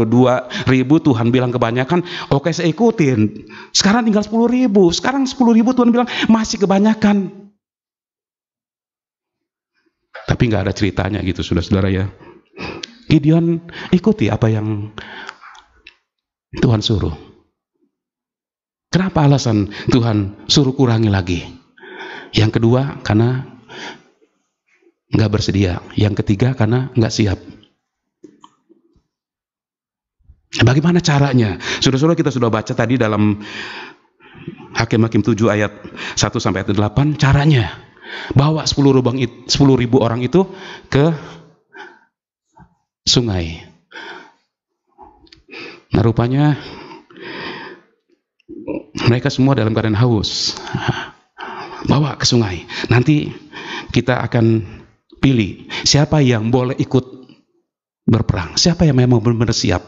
Tuhan bilang kebanyakan, oke saya ikutin. Sekarang tinggal 10.000, sekarang 10.000 Tuhan bilang masih kebanyakan. Tapi nggak ada ceritanya gitu, saudara-saudara ya. Gideon ikuti apa yang Tuhan suruh. Kenapa alasan Tuhan suruh kurangi lagi? Yang kedua, karena nggak bersedia. Yang ketiga, karena nggak siap. Bagaimana caranya? Saudara-saudara, kita sudah baca tadi dalam Hakim-Hakim 7 ayat 1 sampai ayat 8, caranya bawa 10.000 orang itu ke sungai. Nah, rupanya mereka semua dalam keadaan haus. Bawa ke sungai. Nanti kita akan pilih siapa yang boleh ikut berperang, siapa yang memang benar-benar siap.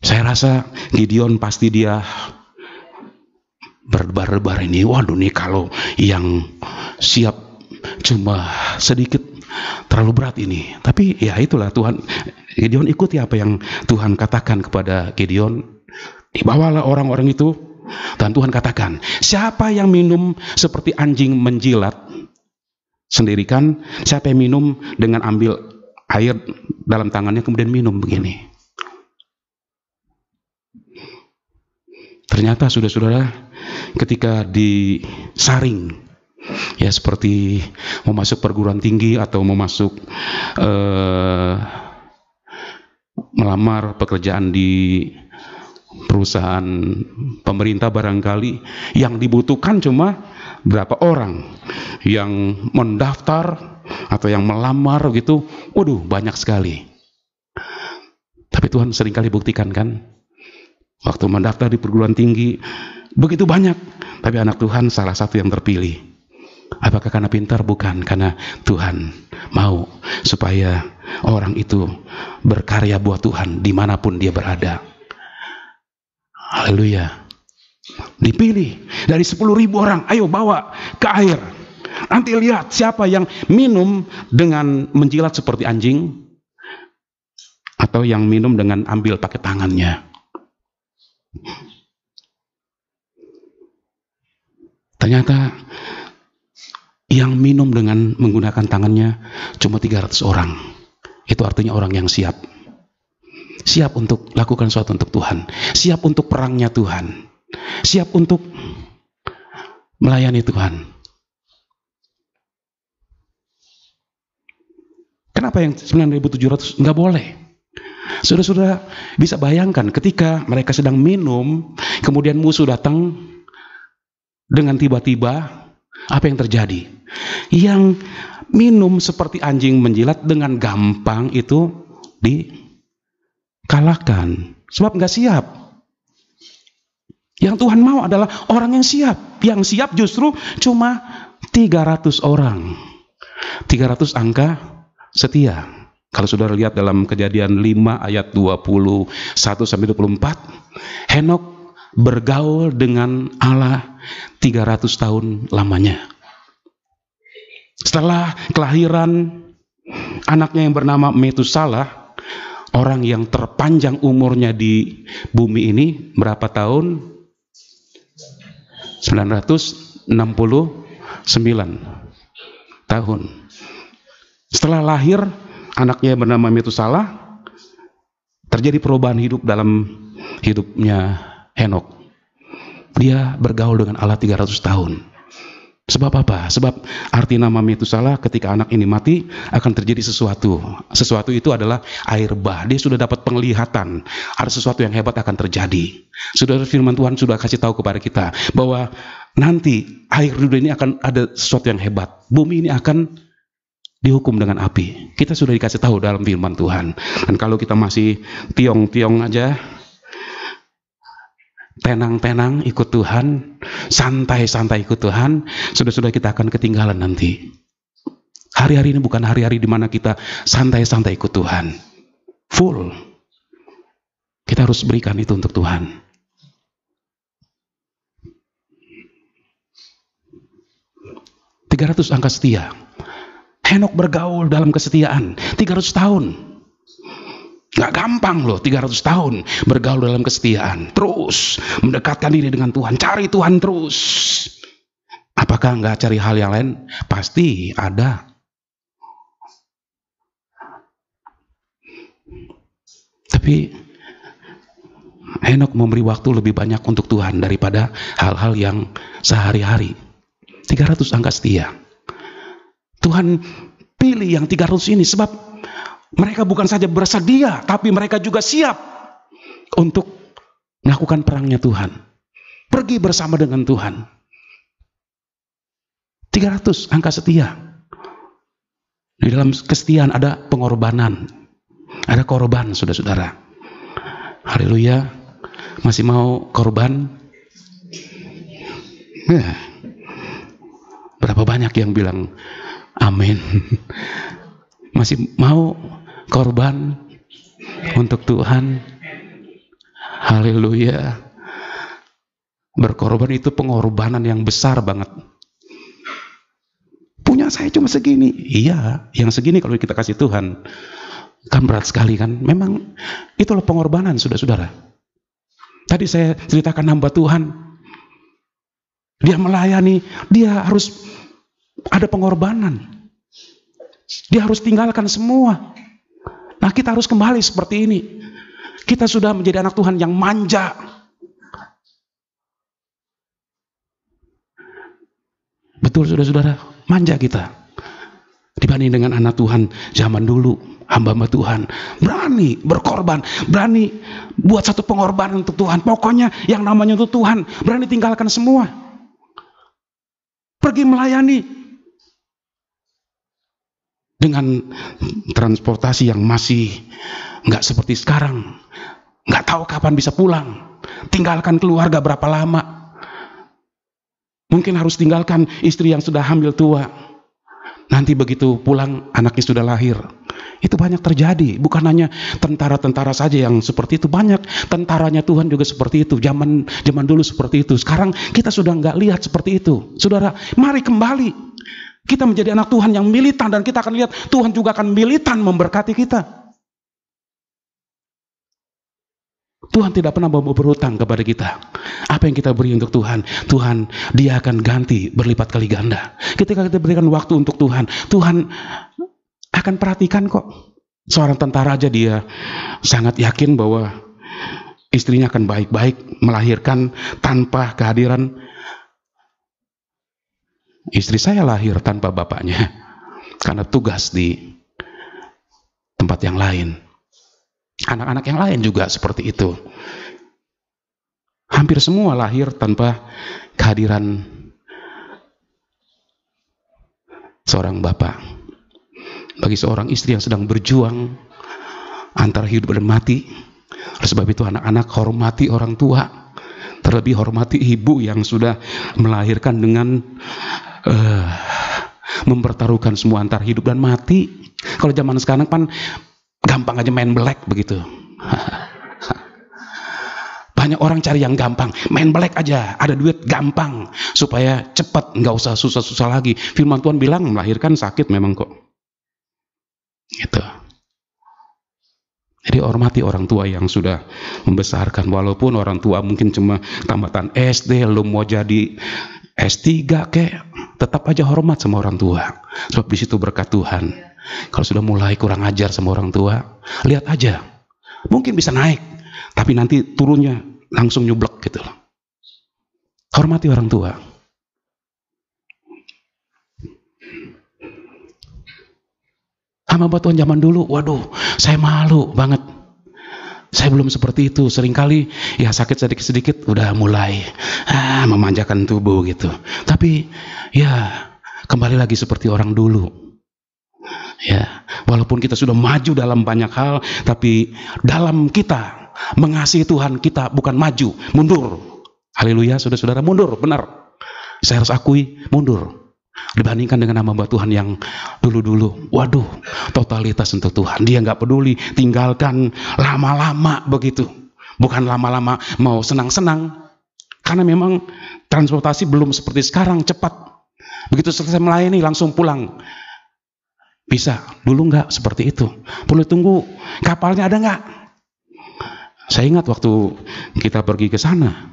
Saya rasa Gideon pasti dia berdebar-debar ini. Waduh, nih kalau yang siap cuma sedikit, terlalu berat ini. Tapi ya itulah, Tuhan, Gideon ikuti apa yang Tuhan katakan kepada Gideon. Dibawalah orang-orang itu, dan Tuhan katakan, siapa yang minum seperti anjing menjilat sendirikan, siapa yang minum dengan ambil air dalam tangannya kemudian minum begini. Ternyata saudara-saudara, ketika disaring, ya seperti mau masuk perguruan tinggi atau mau masuk melamar pekerjaan di perusahaan pemerintah, barangkali yang dibutuhkan cuma berapa orang yang mendaftar atau yang melamar gitu. Waduh, banyak sekali. Tapi Tuhan seringkali buktikan kan, waktu mendaftar di perguruan tinggi begitu banyak, tapi anak Tuhan salah satu yang terpilih. Apakah karena pintar? Bukan, karena Tuhan mau supaya orang itu berkarya buat Tuhan dimanapun dia berada. Haleluya. Dipilih dari 10.000 orang, ayo bawa ke air. Nanti lihat siapa yang minum dengan menjilat seperti anjing, atau yang minum dengan ambil pakai tangannya. Ternyata yang minum dengan menggunakan tangannya cuma 300 orang. Itu artinya orang yang siap. Siap untuk lakukan sesuatu untuk Tuhan. Siap untuk perangnya Tuhan. Siap untuk melayani Tuhan. Kenapa yang 9.700 nggak boleh? Saudara-saudara bisa bayangkan ketika mereka sedang minum, kemudian musuh datang dengan tiba-tiba, apa yang terjadi? Yang minum seperti anjing menjilat dengan gampang itu dikalahkan, sebab nggak siap. Yang Tuhan mau adalah orang yang siap. Yang siap justru cuma 300 orang. 300 angka setia. Kalau saudara lihat dalam Kejadian 5 ayat 21 sampai 24, Henok bergaul dengan Allah 300 tahun lamanya. Setelah kelahiran anaknya yang bernama Metusalah, orang yang terpanjang umurnya di bumi ini, berapa tahun? 969 tahun. Setelah lahir anaknya bernama Metusalah, terjadi perubahan hidup dalam hidupnya Henok. Dia bergaul dengan Allah 300 tahun. Sebab apa? Sebab arti nama Metusalah, ketika anak ini mati akan terjadi sesuatu. Sesuatu itu adalah air bah. Dia sudah dapat penglihatan, ada sesuatu yang hebat akan terjadi. Saudara, firman Tuhan sudah kasih tahu kepada kita bahwa nanti air dunia ini akan ada sesuatu yang hebat. Bumi ini akan dihukum dengan api. Kita sudah dikasih tahu dalam firman Tuhan. Dan kalau kita masih tiong-tiong aja, tenang-tenang ikut Tuhan, santai-santai ikut Tuhan, sudah kita akan ketinggalan nanti. Hari-hari ini bukan hari-hari di mana kita santai-santai ikut Tuhan. Full. Kita harus berikan itu untuk Tuhan. (300 angka setia). Henok bergaul dalam kesetiaan 300 tahun. Gak gampang loh, 300 tahun bergaul dalam kesetiaan. Terus mendekatkan diri dengan Tuhan, cari Tuhan terus. Apa Apakah nggak cari hal yang lain? Pasti ada. Tapi Henokh memberi waktu lebih banyak untuk Tuhan daripada hal-hal yang sehari-hari. 300 angka setia. Tuhan pilih yang 300 ini sebab mereka bukan saja bersedia, tapi mereka juga siap untuk melakukan perangnya Tuhan. Pergi bersama dengan Tuhan. 300 angka setia. Di dalam kesetiaan ada pengorbanan. Ada korban, saudara-saudara. Haleluya. Masih mau korban? Berapa banyak yang bilang amin? Masih mau korban untuk Tuhan? Haleluya. Berkorban itu pengorbanan yang besar banget. Punya saya cuma segini. Iya, yang segini kalau kita kasih Tuhan kan berat sekali kan. Memang itulah pengorbanan, saudara-saudara. Tadi saya ceritakan hamba Tuhan. Dia melayani, dia harus ada pengorbanan. Dia harus tinggalkan semua. Nah, kita harus kembali seperti ini. Kita sudah menjadi anak Tuhan yang manja. Betul, saudara-saudara, manja kita. Dibanding dengan anak Tuhan zaman dulu, hamba-hamba Tuhan, berani berkorban, berani buat satu pengorbanan untuk Tuhan. Pokoknya yang namanya untuk Tuhan, berani tinggalkan semua. Pergi melayani. Dengan transportasi yang masih nggak seperti sekarang. Nggak tahu kapan bisa pulang. Tinggalkan keluarga berapa lama. Mungkin harus tinggalkan istri yang sudah hamil tua. Nanti begitu pulang anaknya sudah lahir. Itu banyak terjadi. Bukan hanya tentara-tentara saja yang seperti itu. Banyak tentaranya Tuhan juga seperti itu. Zaman dulu seperti itu. Sekarang kita sudah nggak lihat seperti itu. Saudara, mari kembali. Kita menjadi anak Tuhan yang militan. Dan kita akan lihat Tuhan juga akan militan memberkati kita. Tuhan tidak pernah mau berhutang kepada kita. Apa yang kita beri untuk Tuhan, Tuhan dia akan ganti berlipat kali ganda. Ketika kita berikan waktu untuk Tuhan, Tuhan akan perhatikan kok. Seorang tentara aja dia sangat yakin bahwa istrinya akan baik-baik melahirkan tanpa kehadiran. Istri saya lahir tanpa bapaknya karena tugas di tempat yang lain. Anak-anak yang lain juga seperti itu. Hampir semua lahir tanpa kehadiran seorang bapak. Bagi seorang istri yang sedang berjuang antara hidup dan mati, oleh sebab itu anak-anak hormati orang tua. Terlebih hormati ibu yang sudah melahirkan dengan mempertaruhkan semua antara hidup dan mati. Kalau zaman sekarang kan gampang aja main black begitu. Banyak orang cari yang gampang, main black aja, ada duit gampang, supaya cepat, nggak usah susah-susah lagi. Firman Tuhan bilang melahirkan sakit memang kok. Gitu. Jadi hormati orang tua yang sudah membesarkan, walaupun orang tua mungkin cuma tamatan SD, lu mau jadi S3 kek, tetap aja hormat sama orang tua. Sebab di situ berkat Tuhan. Kalau sudah mulai kurang ajar sama orang tua, lihat aja. Mungkin bisa naik, tapi nanti turunnya langsung nyublek gitu. Hormati orang tua. Hamba Tuhan zaman dulu, waduh, saya malu banget. Saya belum seperti itu. Seringkali ya sakit sedikit-sedikit udah mulai memanjakan tubuh gitu. Tapi ya kembali lagi seperti orang dulu. Ya, walaupun kita sudah maju dalam banyak hal, tapi dalam kita mengasihi Tuhan, kita bukan maju, mundur. Haleluya, saudara-saudara, mundur, benar. Saya harus akui, mundur. Dibandingkan dengan hamba Tuhan yang dulu-dulu, waduh, totalitas untuk Tuhan. Dia nggak peduli, tinggalkan lama-lama begitu. Bukan lama-lama mau senang-senang, karena memang transportasi belum seperti sekarang cepat. Begitu selesai melayani langsung pulang. Bisa, dulu nggak seperti itu. Perlu tunggu kapalnya ada nggak? Saya ingat waktu kita pergi ke sana,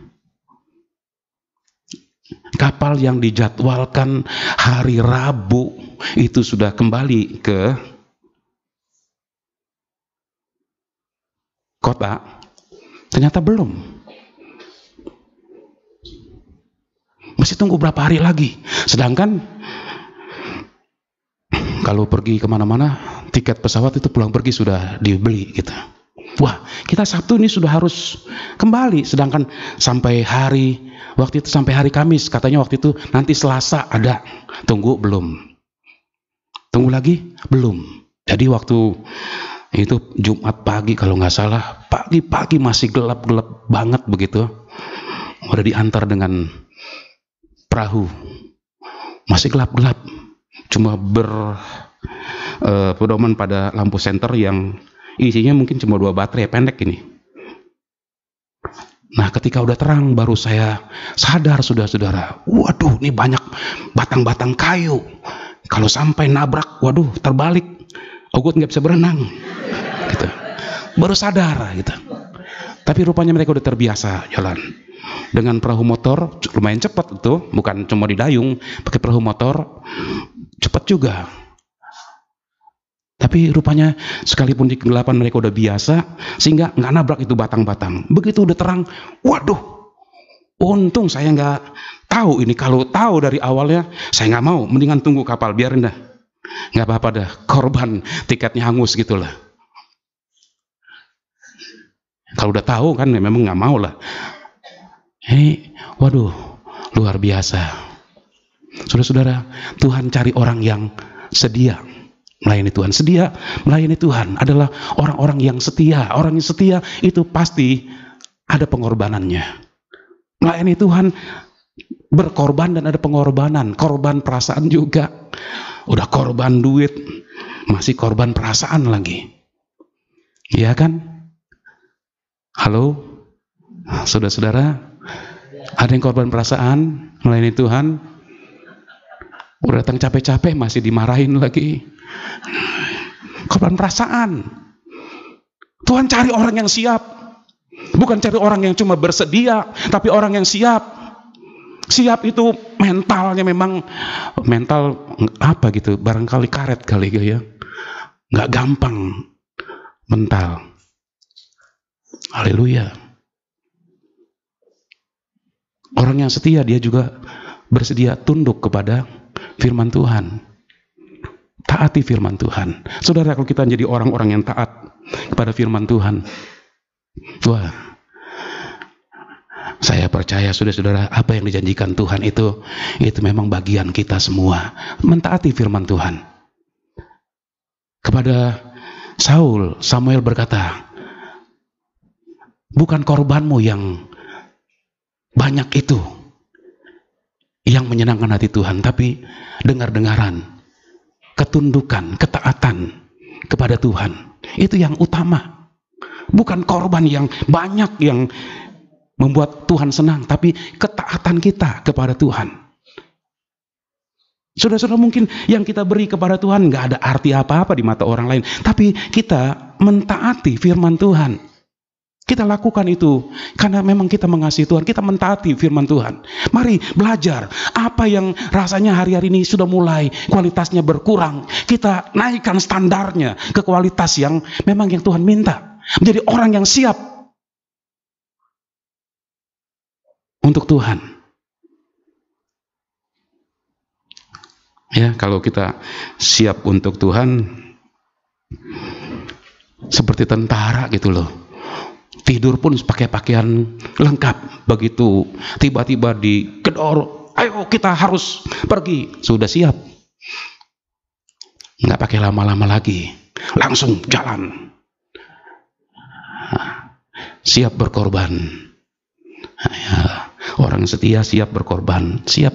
Kapal yang dijadwalkan hari Rabu itu sudah kembali ke kota, ternyata belum. Masih tunggu berapa hari lagi. Sedangkan kalau pergi kemana-mana, tiket pesawat itu pulang pergi sudah dibeli gitu. Wah, kita Sabtu ini sudah harus kembali. Sedangkan sampai waktu itu sampai hari Kamis, katanya waktu itu nanti Selasa ada. Tunggu, belum. Tunggu lagi, belum. Jadi waktu itu Jumat pagi kalau nggak salah, pagi-pagi masih gelap-gelap banget begitu. Udah diantar dengan perahu, masih gelap-gelap. Cuma berpedoman pada lampu senter yang isinya mungkin cuma 2 baterai pendek ini. Nah, ketika udah terang baru saya sadar, saudara-saudara, waduh, ini banyak batang-batang kayu. Kalau sampai nabrak, waduh, terbalik, Ogut nggak bisa berenang, gitu. Baru sadar, gitu. Tapi rupanya mereka udah terbiasa jalan dengan perahu motor, lumayan cepat itu, bukan cuma didayung, pakai perahu motor, cepat juga. Tapi rupanya sekalipun di kegelapan mereka udah biasa, sehingga nggak nabrak itu batang-batang. Begitu udah terang, waduh, untung saya nggak tahu ini. Kalau tahu dari awalnya, saya nggak mau. Mendingan tunggu kapal, biarin dah. Nggak apa-apa dah, korban tiketnya hangus gitulah. Kalau udah tahu kan, memang nggak mau lah. Waduh, luar biasa. Saudara-saudara, Tuhan cari orang yang sedia melayani Tuhan. Sedia melayani Tuhan adalah orang-orang yang setia. Orang yang setia itu pasti ada pengorbanannya. Melayani Tuhan berkorban dan ada pengorbanan. Korban perasaan juga. Udah korban duit, masih korban perasaan lagi. Iya kan? Halo? Saudara-saudara, ada yang korban perasaan melayani Tuhan? Udah datang capek-capek masih dimarahin lagi. Korban perasaan. Tuhan cari orang yang siap. Bukan cari orang yang cuma bersedia, tapi orang yang siap. Siap itu mentalnya memang mental apa gitu, barangkali karet kali ya. Nggak gampang mental. Haleluya. Orang yang setia dia juga bersedia tunduk kepada firman Tuhan. Taati firman Tuhan. Saudara, kalau kita menjadi orang-orang yang taat kepada firman Tuhan, wah, saya percaya saudara-saudara, apa yang dijanjikan Tuhan itu memang bagian kita semua. Mentaati firman Tuhan. Kepada Samuel berkata, bukan korbanmu yang banyak itu yang menyenangkan hati Tuhan, tapi dengar-dengaran, ketundukan, ketaatan kepada Tuhan. Itu yang utama. Bukan korban yang banyak yang membuat Tuhan senang, tapi ketaatan kita kepada Tuhan. Saudara-saudara, mungkin yang kita beri kepada Tuhan nggak ada arti apa-apa di mata orang lain, tapi kita mentaati firman Tuhan. Kita lakukan itu karena memang kita mengasihi Tuhan, kita mentaati firman Tuhan. Mari belajar apa yang rasanya hari-hari ini sudah mulai kualitasnya berkurang. Kita naikkan standarnya ke kualitas yang memang yang Tuhan minta. Menjadi orang yang siap untuk Tuhan. Ya, kalau kita siap untuk Tuhan seperti tentara gitu loh. Tidur pun pakai pakaian lengkap. Begitu tiba-tiba digedor, ayo kita harus pergi, sudah siap. Nggak pakai lama-lama lagi, langsung jalan. Siap berkorban. Ya, orang setia siap berkorban. Siap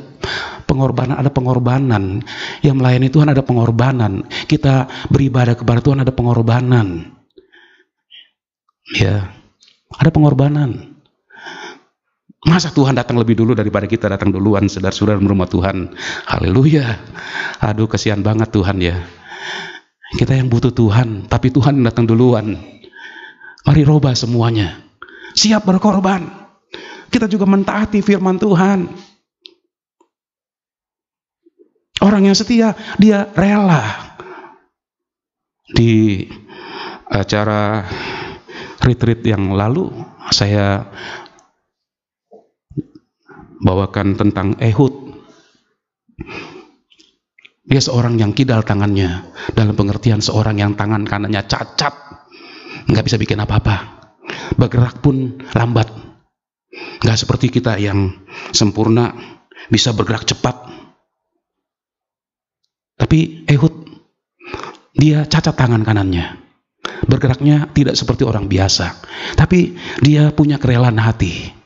pengorbanan, ada pengorbanan. Yang melayani Tuhan ada pengorbanan. Kita beribadah kepada Tuhan ada pengorbanan. Ya, ada pengorbanan. Masa Tuhan datang lebih dulu daripada kita datang duluan, saudara-saudara rumah Tuhan. Haleluya. Aduh, kasihan banget Tuhan ya. Kita yang butuh Tuhan, tapi Tuhan datang duluan. Mari robah semuanya. Siap berkorban. Kita juga mentaati firman Tuhan. Orang yang setia, dia rela. Di acara retreat yang lalu, saya bawakan tentang Ehud. Dia seorang yang kidal tangannya, dalam pengertian seorang yang tangan kanannya cacat, nggak bisa bikin apa-apa, bergerak pun lambat, nggak seperti kita yang sempurna, bisa bergerak cepat. Tapi Ehud, dia cacat tangan kanannya, bergeraknya tidak seperti orang biasa, tapi dia punya kerelaan hati.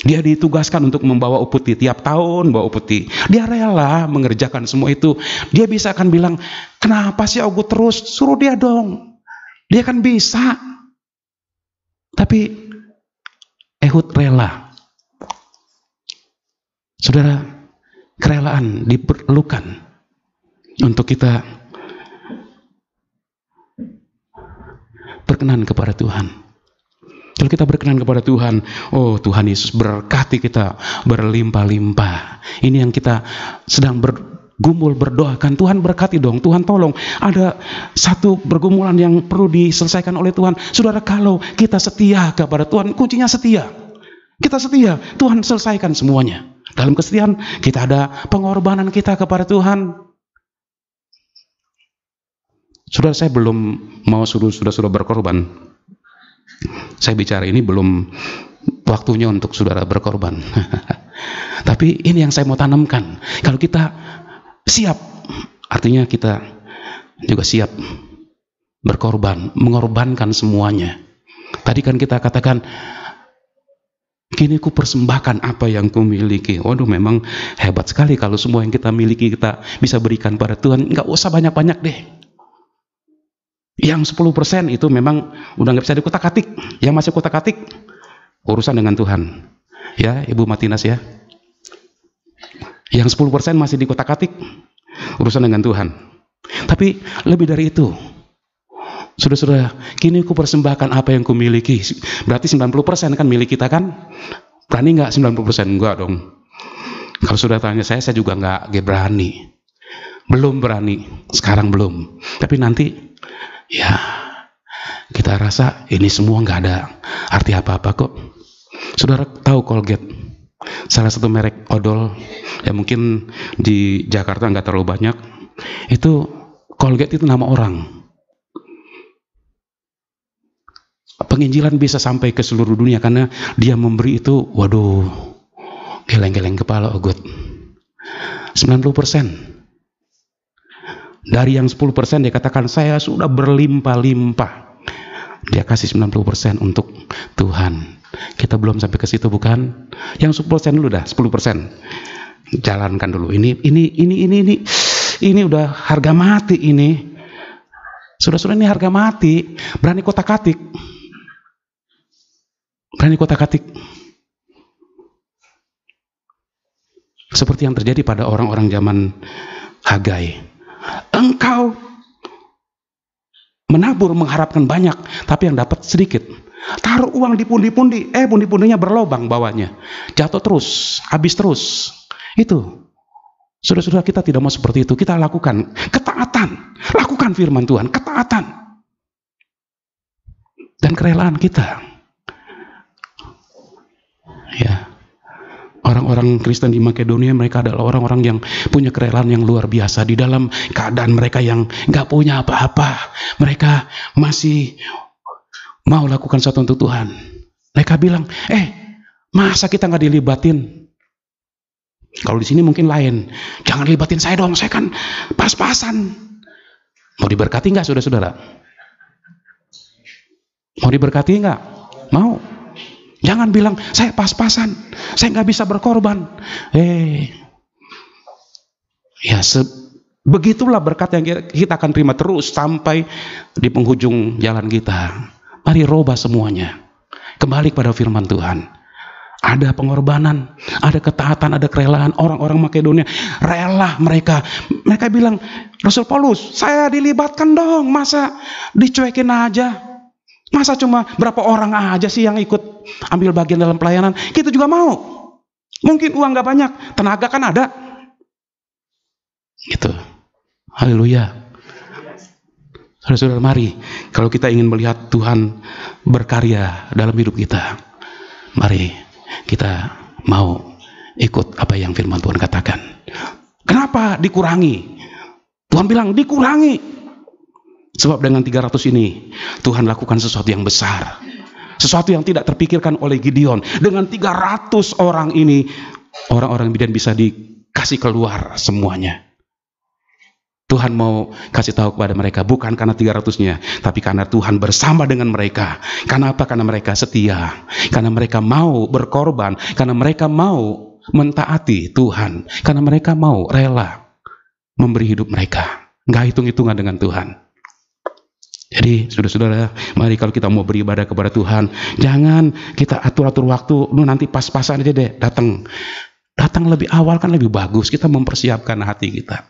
Dia ditugaskan untuk membawa upeti, tiap tahun bawa upeti. Dia rela mengerjakan semua itu. Dia bisa akan bilang, kenapa sih aku terus? Suruh dia dong. Dia kan bisa. Tapi Ehud rela. Saudara, kerelaan diperlukan untuk kita berkenan kepada Tuhan. Kalau kita berkenan kepada Tuhan, oh Tuhan Yesus berkati kita berlimpah-limpah. Ini yang kita sedang bergumul berdoakan. Tuhan berkati dong, Tuhan tolong. Ada satu pergumulan yang perlu diselesaikan oleh Tuhan. Saudara, kalau kita setia kepada Tuhan, kuncinya setia. Kita setia, Tuhan selesaikan semuanya. Dalam kesetiaan kita ada pengorbanan kita kepada Tuhan. Saudara, saya belum mau suruh saudara berkorban. Saya bicara ini belum waktunya untuk saudara berkorban. Tapi ini yang saya mau tanamkan. Kalau kita siap, artinya kita juga siap berkorban, mengorbankan semuanya. Tadi kan kita katakan, kini ku persembahkan apa yang ku miliki. Waduh, memang hebat sekali kalau semua yang kita miliki kita bisa berikan pada Tuhan. Nggak usah banyak-banyak deh. Yang 10% itu memang udah nggak bisa dikutak-atik. Yang masih kutak-atik, urusan dengan Tuhan. Ya, Ibu Matinas ya. Yang 10% masih dikutak-atik, urusan dengan Tuhan. Tapi lebih dari itu, saudara-saudara, kini ku persembahkan apa yang ku miliki. Berarti 90% kan milik kita kan? Berani nggak 90%? Enggak dong. Kalau sudah tanya saya juga nggak berani. Belum berani. Sekarang belum. Tapi nanti, ya, kita rasa ini semua nggak ada arti apa-apa kok. Saudara tahu Colgate, salah satu merek odol yang mungkin di Jakarta nggak terlalu banyak. Itu Colgate itu nama orang. Penginjilan bisa sampai ke seluruh dunia karena dia memberi itu, waduh, geleng-geleng kepala ogut. 90%. Dari yang 10% dia katakan saya sudah berlimpah-limpah. Dia kasih 90% untuk Tuhan. Kita belum sampai ke situ bukan? Yang 10% dulu dah, 10%. Jalankan dulu. Ini udah harga mati ini. Sudah ini harga mati. Berani kotak-atik. Berani kotak-atik. Seperti yang terjadi pada orang-orang zaman Hagai. Engkau menabur mengharapkan banyak, tapi yang dapat sedikit. Taruh uang di pundi-pundi, pundi-pundinya berlobang bawahnya. Jatuh terus, habis terus. Itu. Saudara-saudara, kita tidak mau seperti itu. Kita lakukan ketaatan. Lakukan firman Tuhan, ketaatan. Dan kerelaan kita. Ya. Orang-orang Kristen di Makedonia, mereka adalah orang-orang yang punya kerelaan yang luar biasa. Di dalam keadaan mereka yang gak punya apa-apa, mereka masih mau lakukan sesuatu untuk Tuhan. Mereka bilang, masa kita gak dilibatin? Kalau di sini mungkin lain. Jangan libatin saya dong, saya kan pas-pasan. Mau diberkati gak saudara-saudara? Mau diberkati gak? Mau. Jangan bilang, saya pas-pasan, saya nggak bisa berkorban. Ya, begitulah berkat yang kita akan terima terus sampai di penghujung jalan kita. Mari robah semuanya. Kembali pada firman Tuhan. Ada pengorbanan, ada ketaatan, ada kerelaan. Orang-orang Makedonia rela mereka bilang, Rasul Paulus, saya dilibatkan dong, masa dicuekin aja? Masa cuma berapa orang aja sih yang ikut ambil bagian dalam pelayanan? Kita juga mau. Mungkin uang gak banyak, tenaga kan ada. Gitu. Haleluya. Saudara-saudara, mari kalau kita ingin melihat Tuhan berkarya dalam hidup kita, mari kita mau ikut apa yang firman Tuhan katakan. Kenapa dikurangi? Tuhan bilang dikurangi. Sebab dengan 300 ini Tuhan lakukan sesuatu yang besar. Sesuatu yang tidak terpikirkan oleh Gideon. Dengan 300 orang ini, orang-orang Midian bisa dikasih keluar semuanya. Tuhan mau kasih tahu kepada mereka, bukan karena 300-nya, tapi karena Tuhan bersama dengan mereka. Karena apa? Karena mereka setia. Karena mereka mau berkorban. Karena mereka mau mentaati Tuhan. Karena mereka mau rela memberi hidup mereka. Nggak hitung-hitungan dengan Tuhan. Jadi, saudara-saudara, mari kalau kita mau beribadah kepada Tuhan, jangan kita atur-atur waktu, nanti pas-pasan aja deh, datang lebih awal kan lebih bagus, kita mempersiapkan hati kita.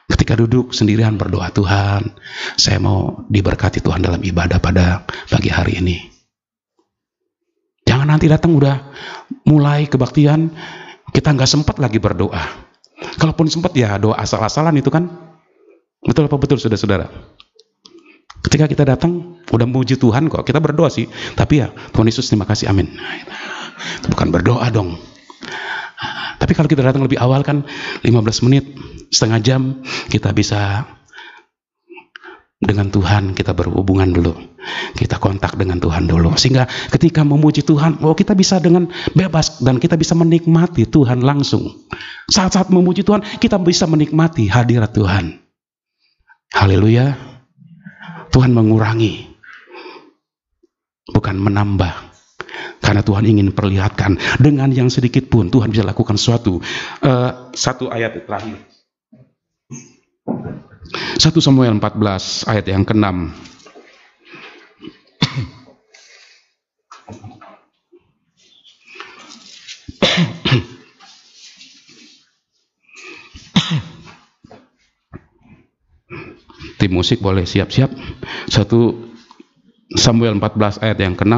Ketika duduk sendirian berdoa, Tuhan, saya mau diberkati Tuhan dalam ibadah pada pagi hari ini. Jangan nanti datang udah mulai kebaktian, kita nggak sempat lagi berdoa. Kalaupun sempat ya doa asal-asalan itu kan. Betul apa betul, saudara-saudara? Ketika kita datang, udah memuji Tuhan kok, kita berdoa sih. Tapi ya, Tuhan Yesus terima kasih, amin. Itu bukan berdoa dong. Tapi kalau kita datang lebih awal kan, 15 menit, setengah jam, kita bisa dengan Tuhan, kita berhubungan dulu. Kita kontak dengan Tuhan dulu. Sehingga ketika memuji Tuhan, kita bisa dengan bebas, dan kita bisa menikmati Tuhan langsung. Saat-saat memuji Tuhan, kita bisa menikmati hadirat Tuhan. Haleluya. Tuhan mengurangi, bukan menambah. Karena Tuhan ingin perlihatkan dengan yang sedikit pun Tuhan bisa lakukan sesuatu. Satu ayat terakhir. 1 Samuel 14 ayat yang ke-6. Tim musik boleh siap-siap. 1 Samuel 14 ayat yang ke-6.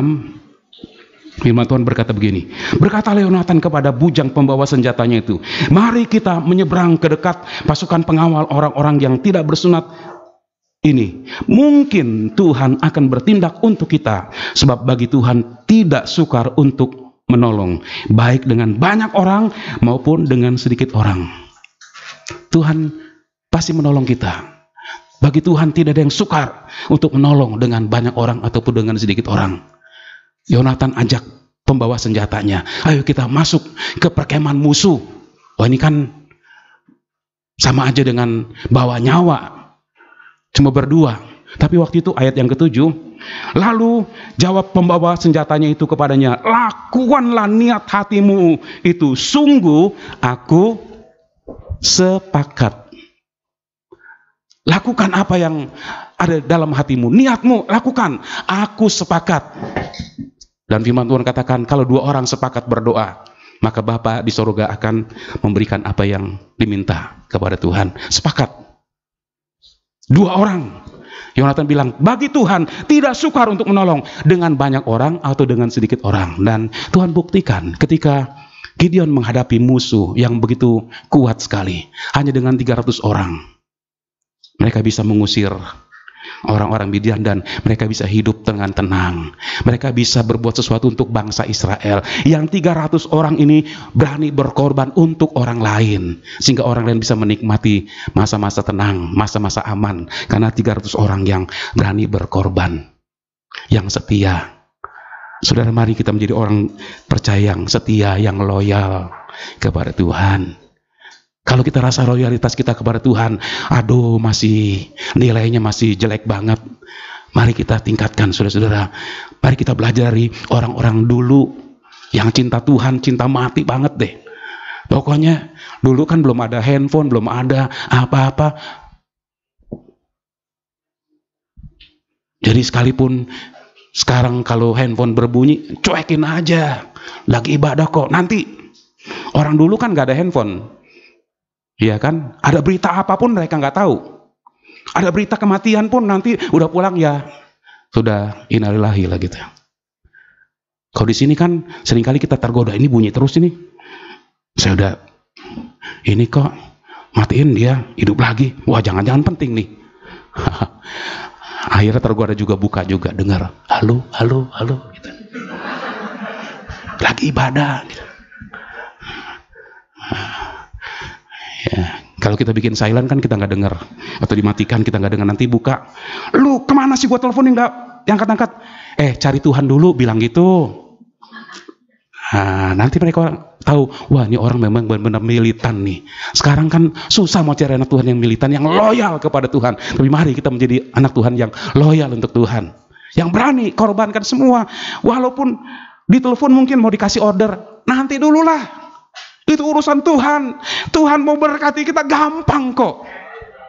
Firman Tuhan berkata begini, berkatalah Yonatan kepada bujang pembawa senjatanya itu, mari kita menyeberang ke dekat pasukan pengawal orang-orang yang tidak bersunat ini. Mungkin Tuhan akan bertindak untuk kita, sebab bagi Tuhan tidak sukar untuk menolong, baik dengan banyak orang maupun dengan sedikit orang. Tuhan pasti menolong kita. Bagi Tuhan tidak ada yang sukar untuk menolong dengan banyak orang ataupun dengan sedikit orang. Yonatan ajak pembawa senjatanya, ayo kita masuk ke perkemahan musuh. Wah, ini kan sama aja dengan bawa nyawa, cuma berdua. Tapi waktu itu ayat yang ke-7, lalu jawab pembawa senjatanya itu kepadanya, lakukanlah niat hatimu itu, sungguh aku sepakat. Lakukan apa yang ada dalam hatimu, niatmu lakukan, aku sepakat. Dan firman Tuhan katakan, kalau dua orang sepakat berdoa, maka Bapa di sorga akan memberikan apa yang diminta kepada Tuhan. Sepakat. Dua orang. Yonatan bilang, bagi Tuhan tidak sukar untuk menolong dengan banyak orang atau dengan sedikit orang. Dan Tuhan buktikan ketika Gideon menghadapi musuh yang begitu kuat sekali, hanya dengan 300 orang. Mereka bisa mengusir orang-orang Midian dan mereka bisa hidup dengan tenang. Mereka bisa berbuat sesuatu untuk bangsa Israel. Yang 300 orang ini berani berkorban untuk orang lain, sehingga orang lain bisa menikmati masa-masa tenang, masa-masa aman, karena 300 orang yang berani berkorban, yang setia. Saudara, mari kita menjadi orang percaya yang setia, yang loyal kepada Tuhan. Kalau kita rasa loyalitas kita kepada Tuhan, aduh masih nilainya masih jelek banget, mari kita tingkatkan, saudara-saudara. Mari kita belajar dari orang-orang dulu yang cinta Tuhan, cinta mati banget deh. Pokoknya dulu kan belum ada handphone, belum ada apa-apa. Jadi sekalipun sekarang kalau handphone berbunyi, cuekin aja, lagi ibadah kok. Nanti orang dulu kan gak ada handphone. Iya kan? Ada berita apapun mereka nggak tahu. Ada berita kematian pun nanti udah pulang ya sudah innalillahi lah gitu. Kalau di sini kan seringkali kita tergoda, ini bunyi terus ini. Saya udah ini kok matiin, dia hidup lagi. Wah, jangan-jangan penting nih. Akhirnya tergoda juga, buka juga, dengar halo gitu. Lagi ibadah gitu. Ya, kalau kita bikin silent kan kita nggak dengar, atau dimatikan kita nggak dengar. Nanti buka, lu kemana sih, gua teleponin nggak angkat-angkat. Cari Tuhan dulu, bilang gitu. Nah, nanti mereka tahu, wah ini orang memang benar-benar militan nih. Sekarang kan susah mau cari anak Tuhan yang militan, yang loyal kepada Tuhan. Tapi mari kita menjadi anak Tuhan yang loyal untuk Tuhan, yang berani korbankan semua. Walaupun di telepon mungkin mau dikasih order, nanti dululah, itu urusan Tuhan. Tuhan mau berkati kita gampang kok.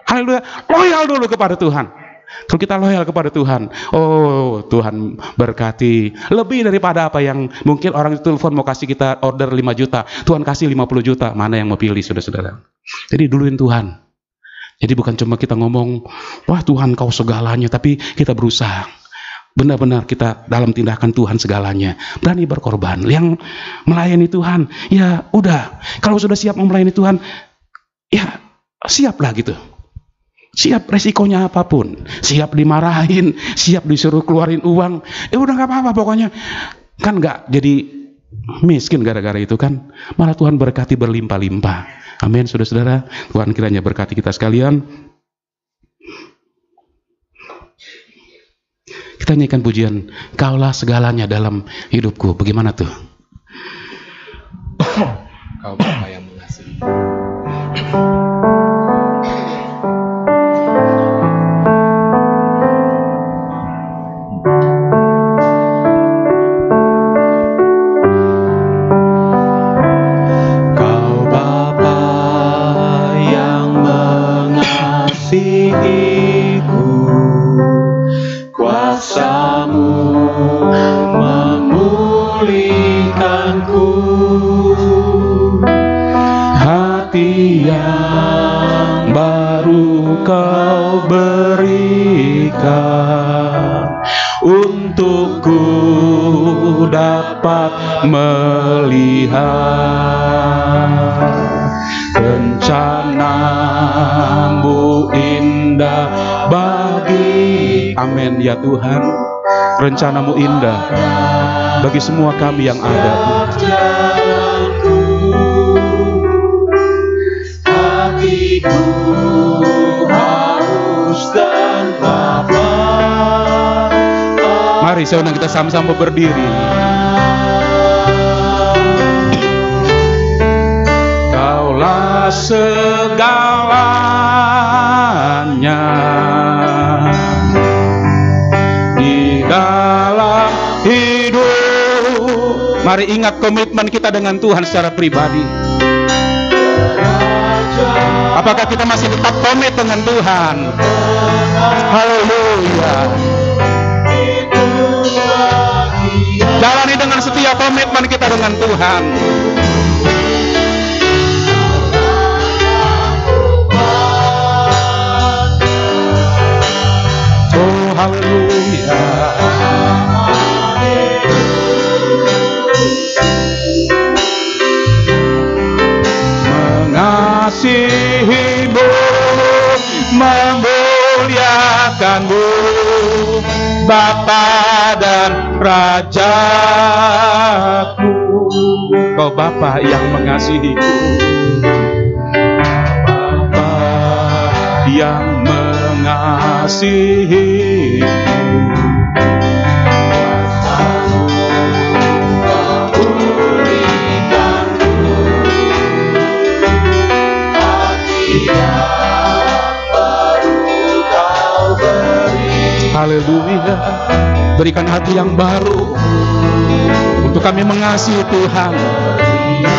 Haleluya, loyal dulu kepada Tuhan. Kalau kita loyal kepada Tuhan, oh Tuhan berkati lebih daripada apa yang mungkin orang di telepon mau kasih kita order 5 juta, Tuhan kasih 50 juta. Mana yang mau pilih, saudara-saudara? Jadi duluin Tuhan. Jadi bukan cuma kita ngomong, wah Tuhan kau segalanya, tapi kita berusaha benar-benar kita dalam tindakan Tuhan segalanya, berani berkorban. Yang melayani Tuhan, ya udah, kalau sudah siap melayani Tuhan, ya siaplah gitu. Siap resikonya apapun, siap dimarahin, siap disuruh keluarin uang, udah gak apa-apa pokoknya. Kan gak jadi miskin gara-gara itu kan, malah Tuhan berkati berlimpah-limpah. Amin, saudara-saudara. Tuhan kiranya berkati kita sekalian. Kita nyanyikan pujian, Kaulah segalanya dalam hidupku. Bagaimana tuh? Kau Bapa yang mengasihi. Untukku dapat melihat rencana-Mu indah bagi, amin ya Tuhan. Rencana-Mu indah bagi semua kami yang ada. Hatiku haus dan lapar. Mari saya undang kita sama-sama berdiri. Kaulah segalanya di dalam hidup. Mari ingat komitmen kita dengan Tuhan secara pribadi. Apakah kita masih tetap komit dengan Tuhan? Haleluya. Jalani dengan setia komitmen kita dengan Tuhan. Oh haleluya. Mengasihimu, memuliakanmu, Bapa dan Rajaku. Kau Bapa yang mengasihiku, Bapa yang mengasihiku. Haleluya. Berikan hati yang baru untuk kami mengasihi Tuhan.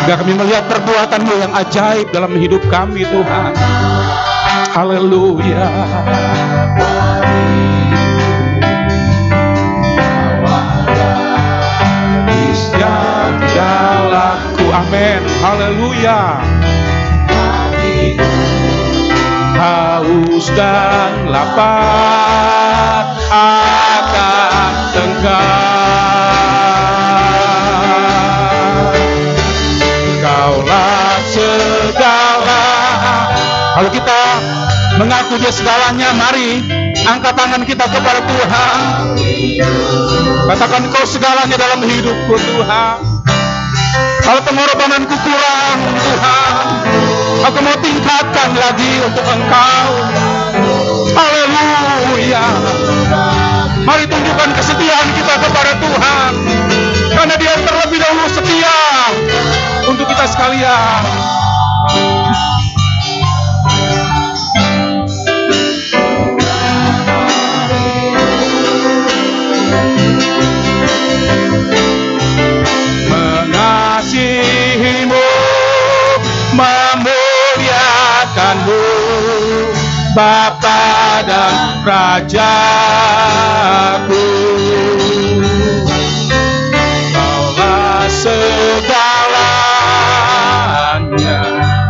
Biar kami melihat perbuatan-Mu yang ajaib dalam hidup kami Tuhan. Haleluya. Di setiap jalanku, amin. Haleluya. Haus dan lapar akan Engkau. Kaulah segala Kalau kita mengaku Dia segalanya, mari angkat tangan kita kepada Tuhan. Katakan, Kau segalanya dalam hidupku Tuhan. Kalau pengorbananku kurang Tuhan, aku mau tingkatkan lagi untuk Engkau. Haleluya. Mari tunjukkan kesetiaan kita kepada Tuhan, karena Dia terlebih dahulu setia untuk kita sekalian. Mengasihimu, memuliakanmu, Bapa dan Rajaku. Kaulah segalanya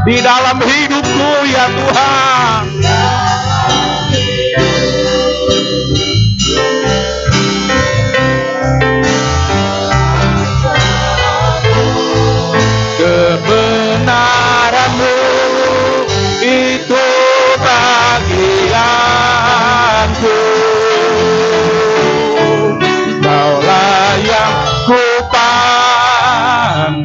di dalam hidupku ya Tuhan. Kebenaran-Mu itu bagianku. Kaulah yang ku pandang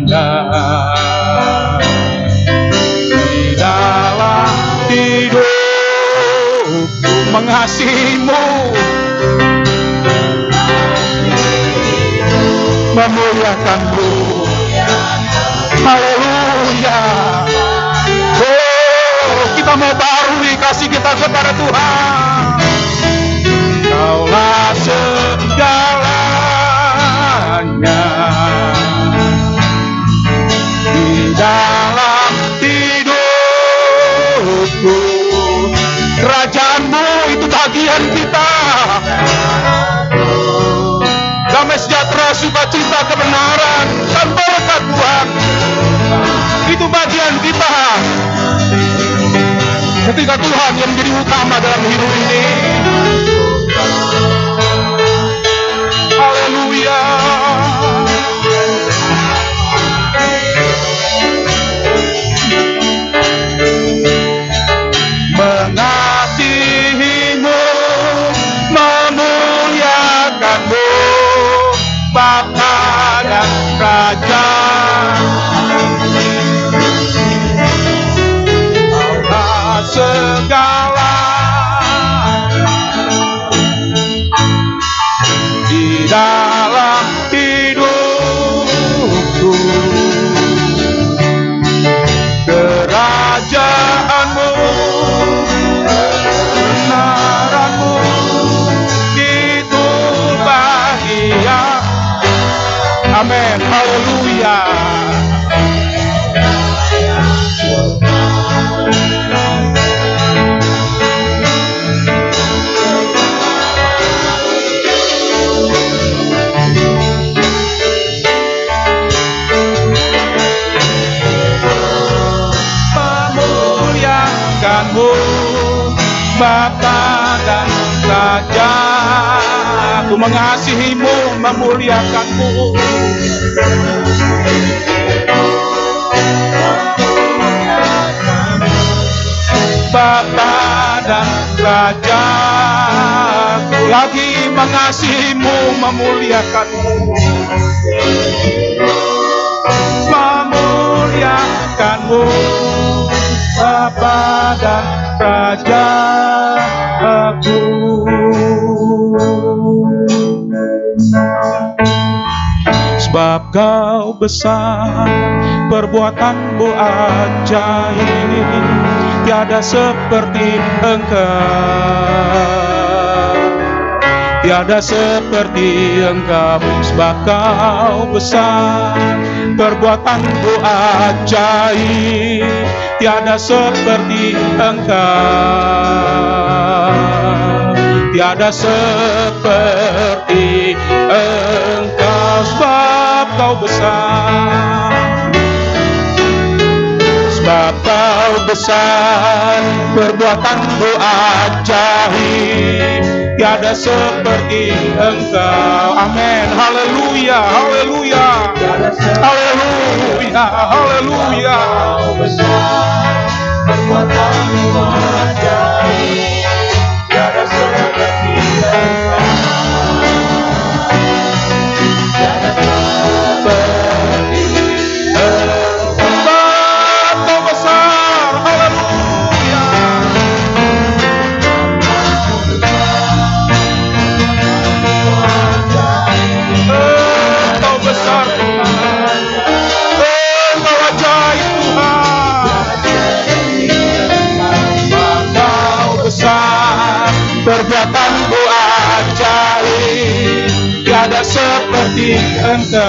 di dalam hidupku. Mengasihi-Mu, memuliakan-Mu. Haleluya. Oh, kita mau barui kasih kita kepada Tuhan. Kaulah segalanya di dalam hidupku. Kerajaan-Mu itu bagian kita. Damai sejahtera, sukacita, kebenaran, dan berkat Tuhan itu bagian kita. Ketika Tuhan yang menjadi utama dalam hidup ini. Haleluya. Mengasihi-Mu, memuliakan-Mu, Bapa dan Raja. Kaulah segala di dalam hidupku. Kerajaan-Mu, kebenaran-Mu itu bagian. Amin. Haleluya. Memuliakan-Mu, Bapa dan Raja. Aku mengasihi-Mu, memuliakan-Mu. Bapa dan Raja. Aku lagi mengasihi-Mu, memuliakan-Mu. Memuliakan-Mu, Bapa dan Raja aku. Sebab Kau besar, perbuatan-Mu ajaib, tiada seperti Engkau, tiada seperti Engkau. Sebab Kau besar, perbuatan-Mu ajaib, tiada seperti Engkau, tiada seperti Engkau. Sebab Kau besar, sebab Kau besar, perbuatan-Mu ajaib, tiada seperti Engkau. Amin. Haleluya, haleluya, haleluya, haleluya. perbuatanmu ajaib, tiada seperti Engkau, tiada seperti Engkau besar, haleluya. Engkau besar Tuhan, Engkau ajaib Tuhan. Engkau besar, perbuatanmu ajaib, tiada seperti Engkau,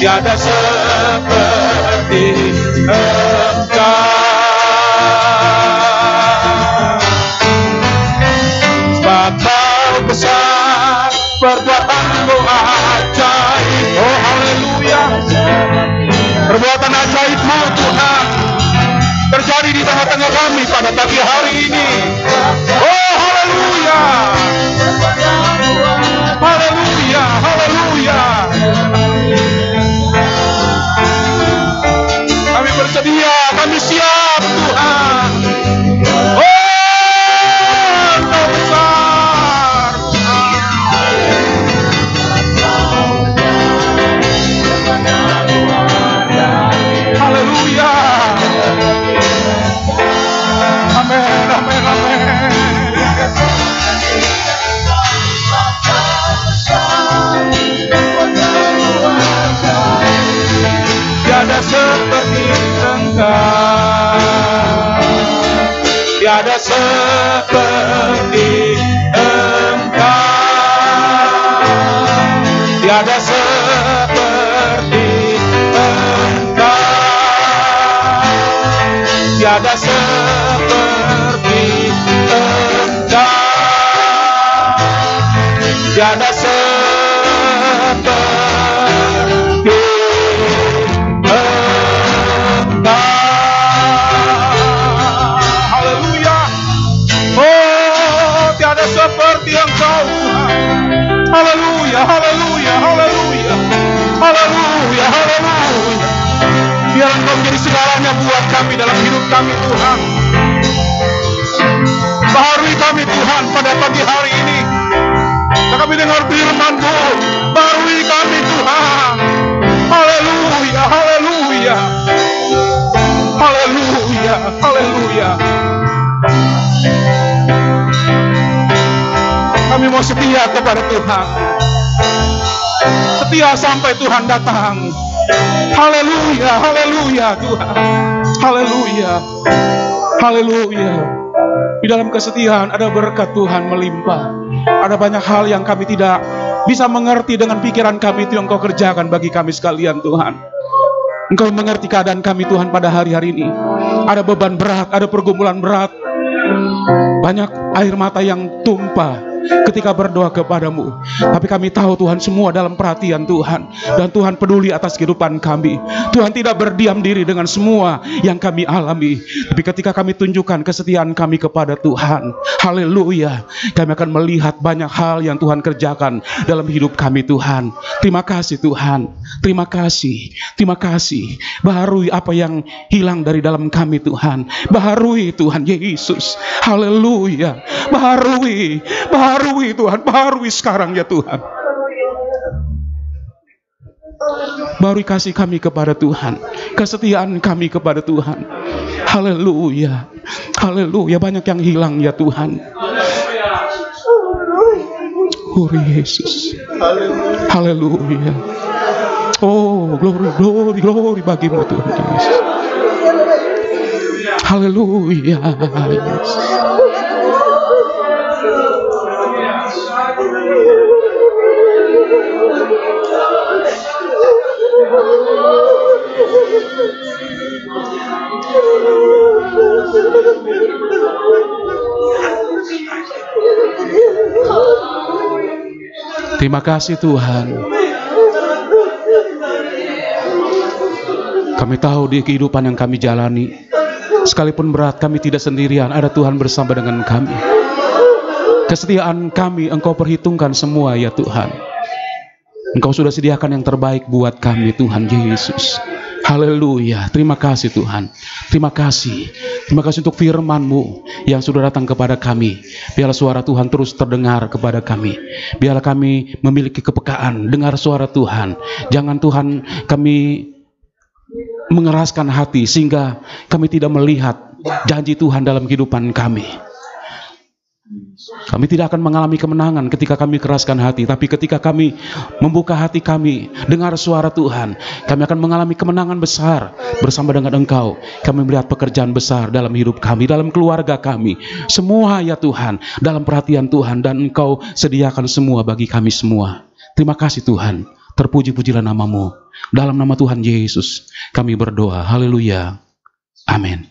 tiada seperti Engkau. Sebab Kau besar, perbuatanmu ajaib. Oh haleluya. Perbuatan ajaib-Mu Tuhan terjadi di tengah-tengah kami pada pagi hari ini. Oh haleluya. Haleluya, haleluya. Kami bersedia, kami siap Tuhan. Oh, Engkau besar. Haleluya. Amin, amin, amin. Tiada seperti Engkau, tiada seperti Engkau, tiada seperti Engkau, tiada seperti Engkau, tiada seperti haleluya. Oh, tiada seperti Engkau Tuhan. Haleluya, haleluya, haleluya. Haleluya, haleluya. Biar Engkau menjadi segalanya buat kami dalam hidup kami Tuhan. Baharui kami Tuhan pada pagi hari ini. Dan kami dengar firman-Mu. Baharui kami Tuhan. Haleluya, haleluya. Haleluya, haleluya. Kami mau setia kepada Tuhan. Setia sampai Tuhan datang. Haleluya, haleluya Tuhan. Haleluya, haleluya. Di dalam kesetiaan ada berkat Tuhan melimpah. Ada banyak hal yang kami tidak bisa mengerti dengan pikiran kami, itu yang Kau kerjakan bagi kami sekalian Tuhan. Engkau mengerti keadaan kami Tuhan pada hari-hari ini. Ada beban berat, ada pergumulan berat. Banyak air mata yang tumpah ketika berdoa kepadamu. Tapi kami tahu Tuhan semua dalam perhatian Tuhan. Dan Tuhan peduli atas kehidupan kami. Tuhan tidak berdiam diri dengan semua yang kami alami. Tapi ketika kami tunjukkan kesetiaan kami kepada Tuhan, haleluya, kami akan melihat banyak hal yang Tuhan kerjakan dalam hidup kami Tuhan. Terima kasih Tuhan. Terima kasih. Terima kasih. Baharui apa yang hilang dari dalam kami Tuhan. Baharui Tuhan Yesus. Haleluya. Baharui. Baharui Tuhan. Baharui sekarang ya Tuhan. Baru kasih kami kepada Tuhan. Kesetiaan kami kepada Tuhan. Haleluya. Haleluya. Banyak yang hilang ya Tuhan. Oh Yesus. Haleluya. Oh glory, glory, glory bagimu Tuhan Yesus. Haleluya. Yesus. Terima kasih Tuhan. Kami tahu di kehidupan yang kami jalani, sekalipun berat, kami tidak sendirian. Ada Tuhan bersama dengan kami. Kesetiaan kami Engkau perhitungkan semua ya Tuhan. Engkau sudah sediakan yang terbaik buat kami Tuhan Yesus. Haleluya. Terima kasih Tuhan. Terima kasih. Terima kasih untuk firman-Mu yang sudah datang kepada kami. Biarlah suara Tuhan terus terdengar kepada kami. Biarlah kami memiliki kepekaan dengar suara Tuhan. Jangan Tuhan kami mengeraskan hati sehingga kami tidak melihat janji Tuhan dalam kehidupan kami. Kami tidak akan mengalami kemenangan ketika kami keraskan hati, tapi ketika kami membuka hati kami, dengar suara Tuhan, kami akan mengalami kemenangan besar bersama dengan Engkau. Kami melihat pekerjaan besar dalam hidup kami, dalam keluarga kami. Semua ya Tuhan, dalam perhatian Tuhan, dan Engkau sediakan semua bagi kami semua. Terima kasih Tuhan. Terpuji-pujilah nama-Mu. Dalam nama Tuhan Yesus, kami berdoa. Haleluya. Amin.